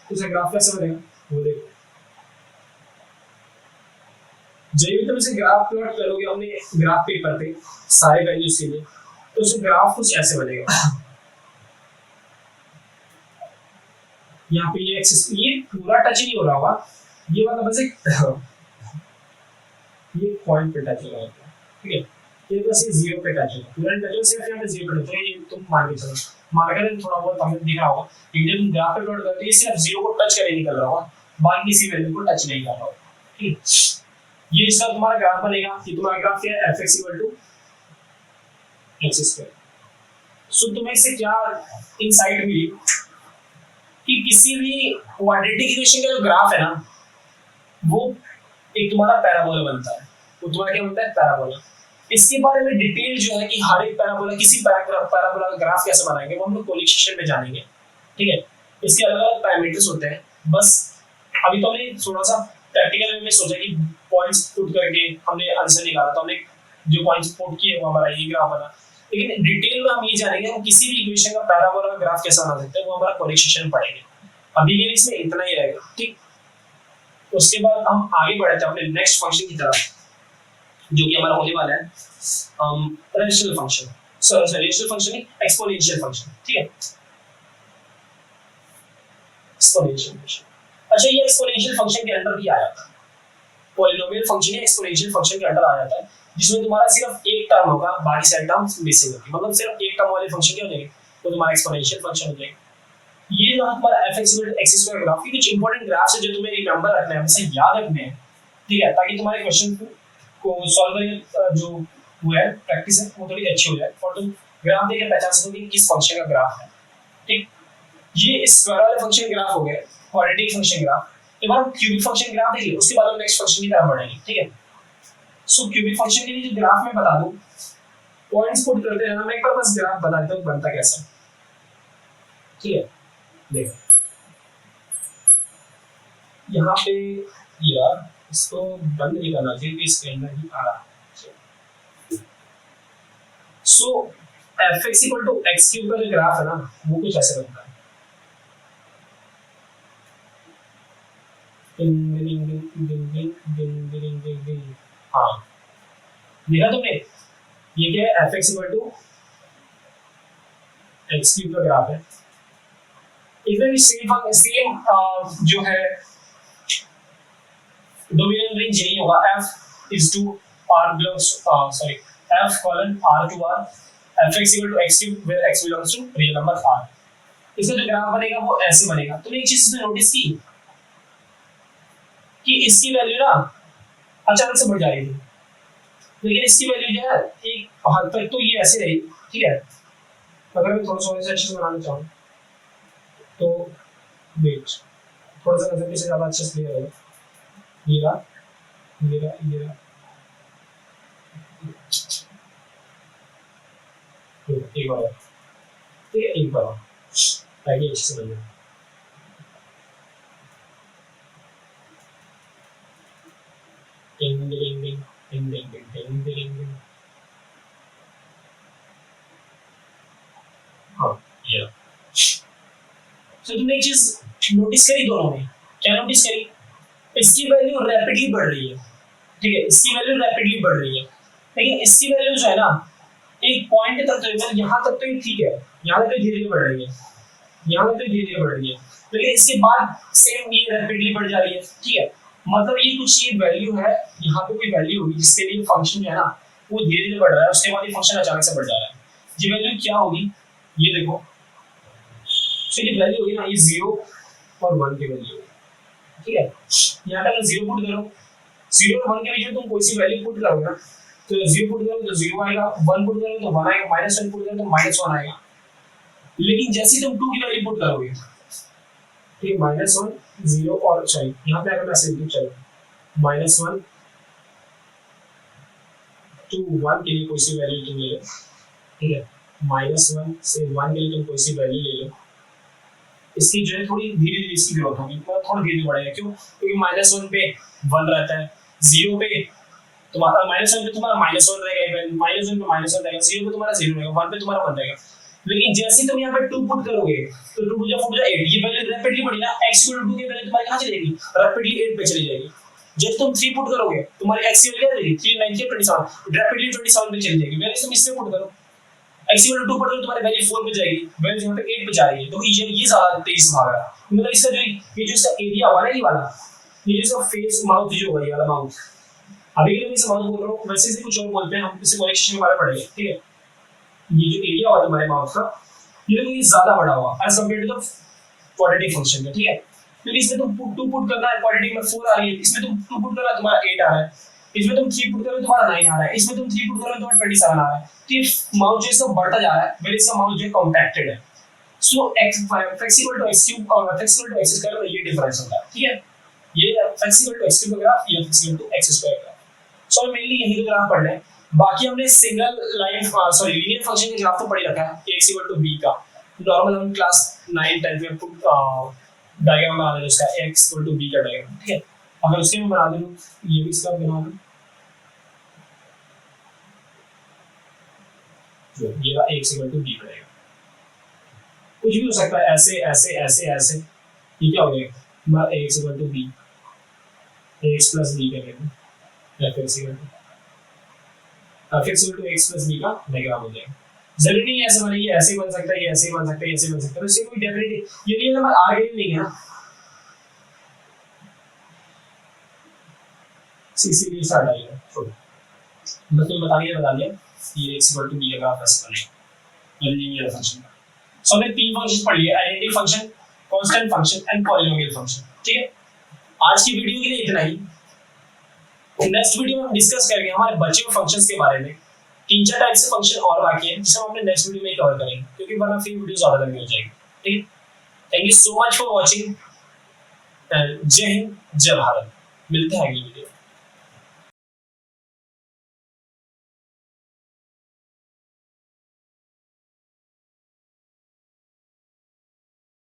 तो इसे ग्राफ कैसे बनेगा, वो देखो। जब भी तुम इसे ग्राफ प्लॉट करोगे अपने ग्राफ पेपर पे सारे वैल्यूज के लिए, तो उसे ग्राफ कुछ ऐसे बनेगा। यहाँ पे ये एक्सिस, ये पूरा टच नहीं हो रहा होगा, ये मतलब बस एक ये पॉइंट पे टच हो रहा है। ठीक है, ये बस ये 0 पे टच होगा, पूरा टच हो, सिर्फ यहाँ पे 0 पे टच होगा। ये तुम मान के चलो, मान कर थोड़ा बहुत हमें दिख रहा होगा, लेकिन जब तुम ग्राफ पे प्लॉट करते हो ये सिर्फ 0 को टच करके निकल रहा होगा, बाकी किसी वैल्यू को टच नहीं कर रहा होगा। ठीक है, ये इसका तुम्हारा ग्राफ बनेगा। कि तुम्हारा ग्राफ क्या है, fx = x²। सो तुम्हें इससे क्या इनसाइट मिली कि किसी भी क्वाड्रेटिक इक्वेशन का जो ग्राफ है ना, वो एक तुम्हारा पैराबोला बनता है। वो तुम्हारा क्या बनता है, पैराबोला। इसके बारे में डिटेल जो है कि हर एक पैराबोला, किसी पैराबोला का ग्राफ कैसे बनाएंगे, वो हम लोग कोलिक सेक्शन में जानेंगे। ठीक है, इसके अलग अलग पैरामीटर्स होते हैं। बस अभी तो हमने थोड़ा सा प्रैक्टिकल में सोचा कि पॉइंट्स पुट करके हमने आंसर निकाला, तो हमने जो पॉइंट्स पुट किए वो हमारा ये ग्राफ बना। लेकिन डिटेल में हम ये जानेंगे हम किसी भी इक्वेशन का पैराबोला का ग्राफ कैसे बना सकते हैं, वो हमारा कोलिक सेक्शन में पढ़ेंगे। अभी के लिए इसमें इतना ही रहेगा। ठीक, उसके बाद हम आगे बढ़ते हैं अपने नेक्स्ट फंक्शन की तरफ। जो कि हमारा होने वाला है rational function, sorry rational function नहीं, एक्सपोनेंशियल फंक्शन, ठीक है, एक्सपोनेंशियल फंक्शन। अच्छा, ये एक्सपोनेंशियल फंक्शन के अंदर भी आ जाता है, पॉलिनोमियल फंक्शन एक्सपोनेंशियल फंक्शन के अंदर आ जाता है, जिसमें तुम्हारा सिर्फ एक टर्म होगा, बाकी सारे टर्म्स मिसिंग होंगे, मतलब सिर्फ एक टर्म वाले फंक्शन क्या हो जाएंगे, तो तुम्हारा एक्सपोनेंशियल फंक्शन हो जाएगा। ये रहा तुम्हारा fx equal to x square graph. ये कुछ इंपॉर्टेंट ग्राफ्स है जो तुम्हें रिमेंबर रखना है, हमेशा याद रखने हैं, ठीक है, ताकि तुम्हारे क्वेश्चन को सॉल्व करने जो वो है प्रैक्टिस है वो थोड़ी अच्छी हो जाए और तुम ग्राफ देख के पहचान सको कि किस फंक्शन का ग्राफ है, ठीक। ये स्क्वायर वाले फंक्शन ग्राफ हो गए, क्वाड्रेटिक फंक्शन ग्राफ। एक बार हम क्यूबिक फंक्शन ग्राफ देख लें, उसके बाद हम नेक्स्ट फंक्शन की तरफ बढ़ेंगे, ठीक है। सो क्यूबिक फंक्शन के लिए जो ग्राफ मैं बता दूं, पॉइंट्स पुट करते रहना, मैं एक बार बस ग्राफ बता देता हूं बनता कैसा, ठीक है। देखो यहाँ पे यार इसको बंद नहीं करना चाहिए, स्क्रीन में ही आ रहा है। So fx equal to x cube का जो ग्राफ है ना, वो कुछ ऐसे बनता है, हाँ देखा तुमने, ये क्या है, fx equal to x cube का ग्राफ है। इसमें भी सेम जो है डोमिनेंट रेंज यही होगा, f is to r belongs sorry f colon r to r fx equal to x cube where x belongs to real number r। इसका जो ग्राफ बनेगा वो ऐसे बनेगा। तुमने एक चीज इसमें नोटिस की कि इसकी वैल्यू ना अचानक से बढ़ जा रही थी, लेकिन इसकी वैल्यू जो है एक हद तक तो ये ऐसे रही, ठीक है। अगर मैं थोड़ा सा अच्छे से बनाना चाहूँ तो वेट थोड़ा सा नजर से ज्यादा अच्छे से क्लियर होगा। ये रहा एक बार, ठीक है, एक बार ताकि अच्छे से बन जाए। टिंग टिंग टिंग टिंग टिंग टिंग टिंग टिंग, हाँ ये। तो तुमने एक चीज नोटिस करी दोनों में, क्या नोटिस करी, इसकी वैल्यू रैपिडली बढ़ रही है, ठीक है, इसकी वैल्यू रैपिडली बढ़ रही है, लेकिन इसकी वैल्यू जो है ना एक पॉइंट तक तो मतलब यहाँ तक तो ठीक है, यहाँ तक तो धीरे धीरे बढ़ रही है, यहाँ तक तो धीरे धीरे बढ़ रही है, लेकिन इसके बाद सेम ये रैपिडली बढ़ जा रही है, ठीक है। मतलब ये कुछ ये वैल्यू है, यहाँ पे कोई वैल्यू होगी जिसके लिए फंक्शन जो है ना वो धीरे धीरे बढ़ रहा है, उसके बाद ये फंक्शन अचानक से बढ़ जा रहा है। ये वैल्यू क्या होगी, ये देखो, तो ये वैल्यू होगी ना, ये 0 और 1 की वैल्यू, ठीक है। यहाँ पे 0 पुट करो, 0 और 1 के बीच में तुम कोई सी वैल्यू पुट करोगे ना, तो 0 पुट करोगे तो 0 आएगा, 1 पुट करोगे तो 1 आएगा, -1 पुट करोगे तो -1 आएगा। लेकिन जैसे तुम 2 की वैल्यू पुट करोगे, ठीक है, -1 0 और सॉरी यहाँ पे अगर मैं ऐसे लिखूं, चलो -1 to 1 के लिए कोई सी वैल्यू तुम ले लो, ठीक है, -1 से 1 के लिए तुम कोई सी वैल्यू ले लो, इसकी जो है थोड़ी धीरे धीरे इसकी ग्रोथ होगी, थोड़ा धीरे बढ़ेगा, क्यों, क्योंकि -1 पे 1 रहता है, 0 पे तुम्हारा -1 पे तुम्हारा -1 रहेगा, -1 पे -1 रहेगा, 0 पे तुम्हारा 0 रहेगा, 1 पे तुम्हारा 1 रहेगा। लेकिन जैसे तुम यहाँ पे 2 पुट करोगे तो 2 जा 4 जा 8, ये वैल्यू रैपिडली बढ़ी ना, x इक्वल टू 2 की वैल्यू तुम्हारी कहाँ चली जाएगी, रैपिडली 8 पे चली जाएगी। जब तुम 3 पुट करोगे तुम्हारी x की वैल्यू क्या रहेगी, 3 9 27, रैपिडली 27 पे चली जाएगी। वैल्यू तुम इसमें पुट करो, x इक्वल टू 2 पुट करो तुम्हारी वैल्यू 4 पे जाएगी, वैल्यू यहाँ पे 8 पे जा रही है, तो ये ज्यादा तेज भाग रहा है। मतलब इसका जो ये जो इसका एरिया हुआ ना, ये वाला, ये जो इसका फेस माउथ जो हुआ, ये वाला माउथ, अभी के लिए इसे माउथ बोल रहा हूँ, वैसे से कुछ और बोलते हैं, हम इसे कनेक्शन के बारे में पढ़ेंगे, ठीक है। ये जो एरिया हुआ तुम्हारे माउथ का, ये देखो ये ज्यादा बड़ा हुआ as compare to the quadratic function में, ठीक है। क्योंकि इसमें तुम 2 पुट करना है, क्वाड्रेटिक में 4 आ रही है, इसमें तुम 2 पुट करना तुम्हारा 8 आ रहा है, इसमें तुम 3 पुट करोगे तुम्हारा 9 आ रहा है, इसमें तुम 3 पुट करोगे तुम्हारा 27 आ रहा है। तो ये माउथ जो इसका बढ़ता जा रहा है, वेयर इसका माउथ जो कॉम्पैक्टेड है। So x equal to x cube और x equal to x square में ये डिफरेंस होता है, ठीक है। ये x equal to x cube का ग्राफ, ये x equal to x square का। सो मेनली यही तो ग्राफ पढ़ना है, बाकी हमने single line sorry linear function का ग्राफ तो पढ़ ही रखा है, x इक्वल टू b का नॉर्मल हम क्लास 9 10 में डायग्राम बना दें उसका, x इक्वल टू b का डायग्राम, ठीक है। अगर उसके में बना दूं, ये भी इसका बना दूं, जो ये रहा x इक्वल टू b बनेगा, कुछ भी हो सकता है, ऐसे ऐसे ऐसे ऐसे, ये क्या हो जाएगा, x equal to b, x plus b करेंगे, f x equal to x equal to x plus b का डायग्राम हो जाएगा। जरूरी नहीं है ऐसे बने, ये ऐसे बन सकता है, ये ऐसे बन सकता है, ऐसे बन सकता है, इससे कोई डेफिनेटली ये नहीं है आगे नहीं है ना, इसीलिए स्टार्ट आएगा। छोड़ो, बस मैं बता दिया ये x इक्वल टू b का ग्राफ ऐसे बनेगा लीनियर फंक्शन का। सो हमने तीन फंक्शन पढ़ लिए, identity function, constant function and polynomial function. ठीक है, आज की वीडियो के लिए इतना ही। नेक्स्ट वीडियो में हम डिस्कस करेंगे हमारे बचे हुए फंक्शंस के बारे में। तीन चार टाइप से फंक्शन और बाकी हैं जिसे हम अपने नेक्स्ट वीडियो में कवर करेंगे, क्योंकि वरना फिर वीडियो ज्यादा लंबी हो जाएगी। ठीक है, thank you so much for watching. जय हिंद, जय भारत। मिलते हैं अगली वीडियो।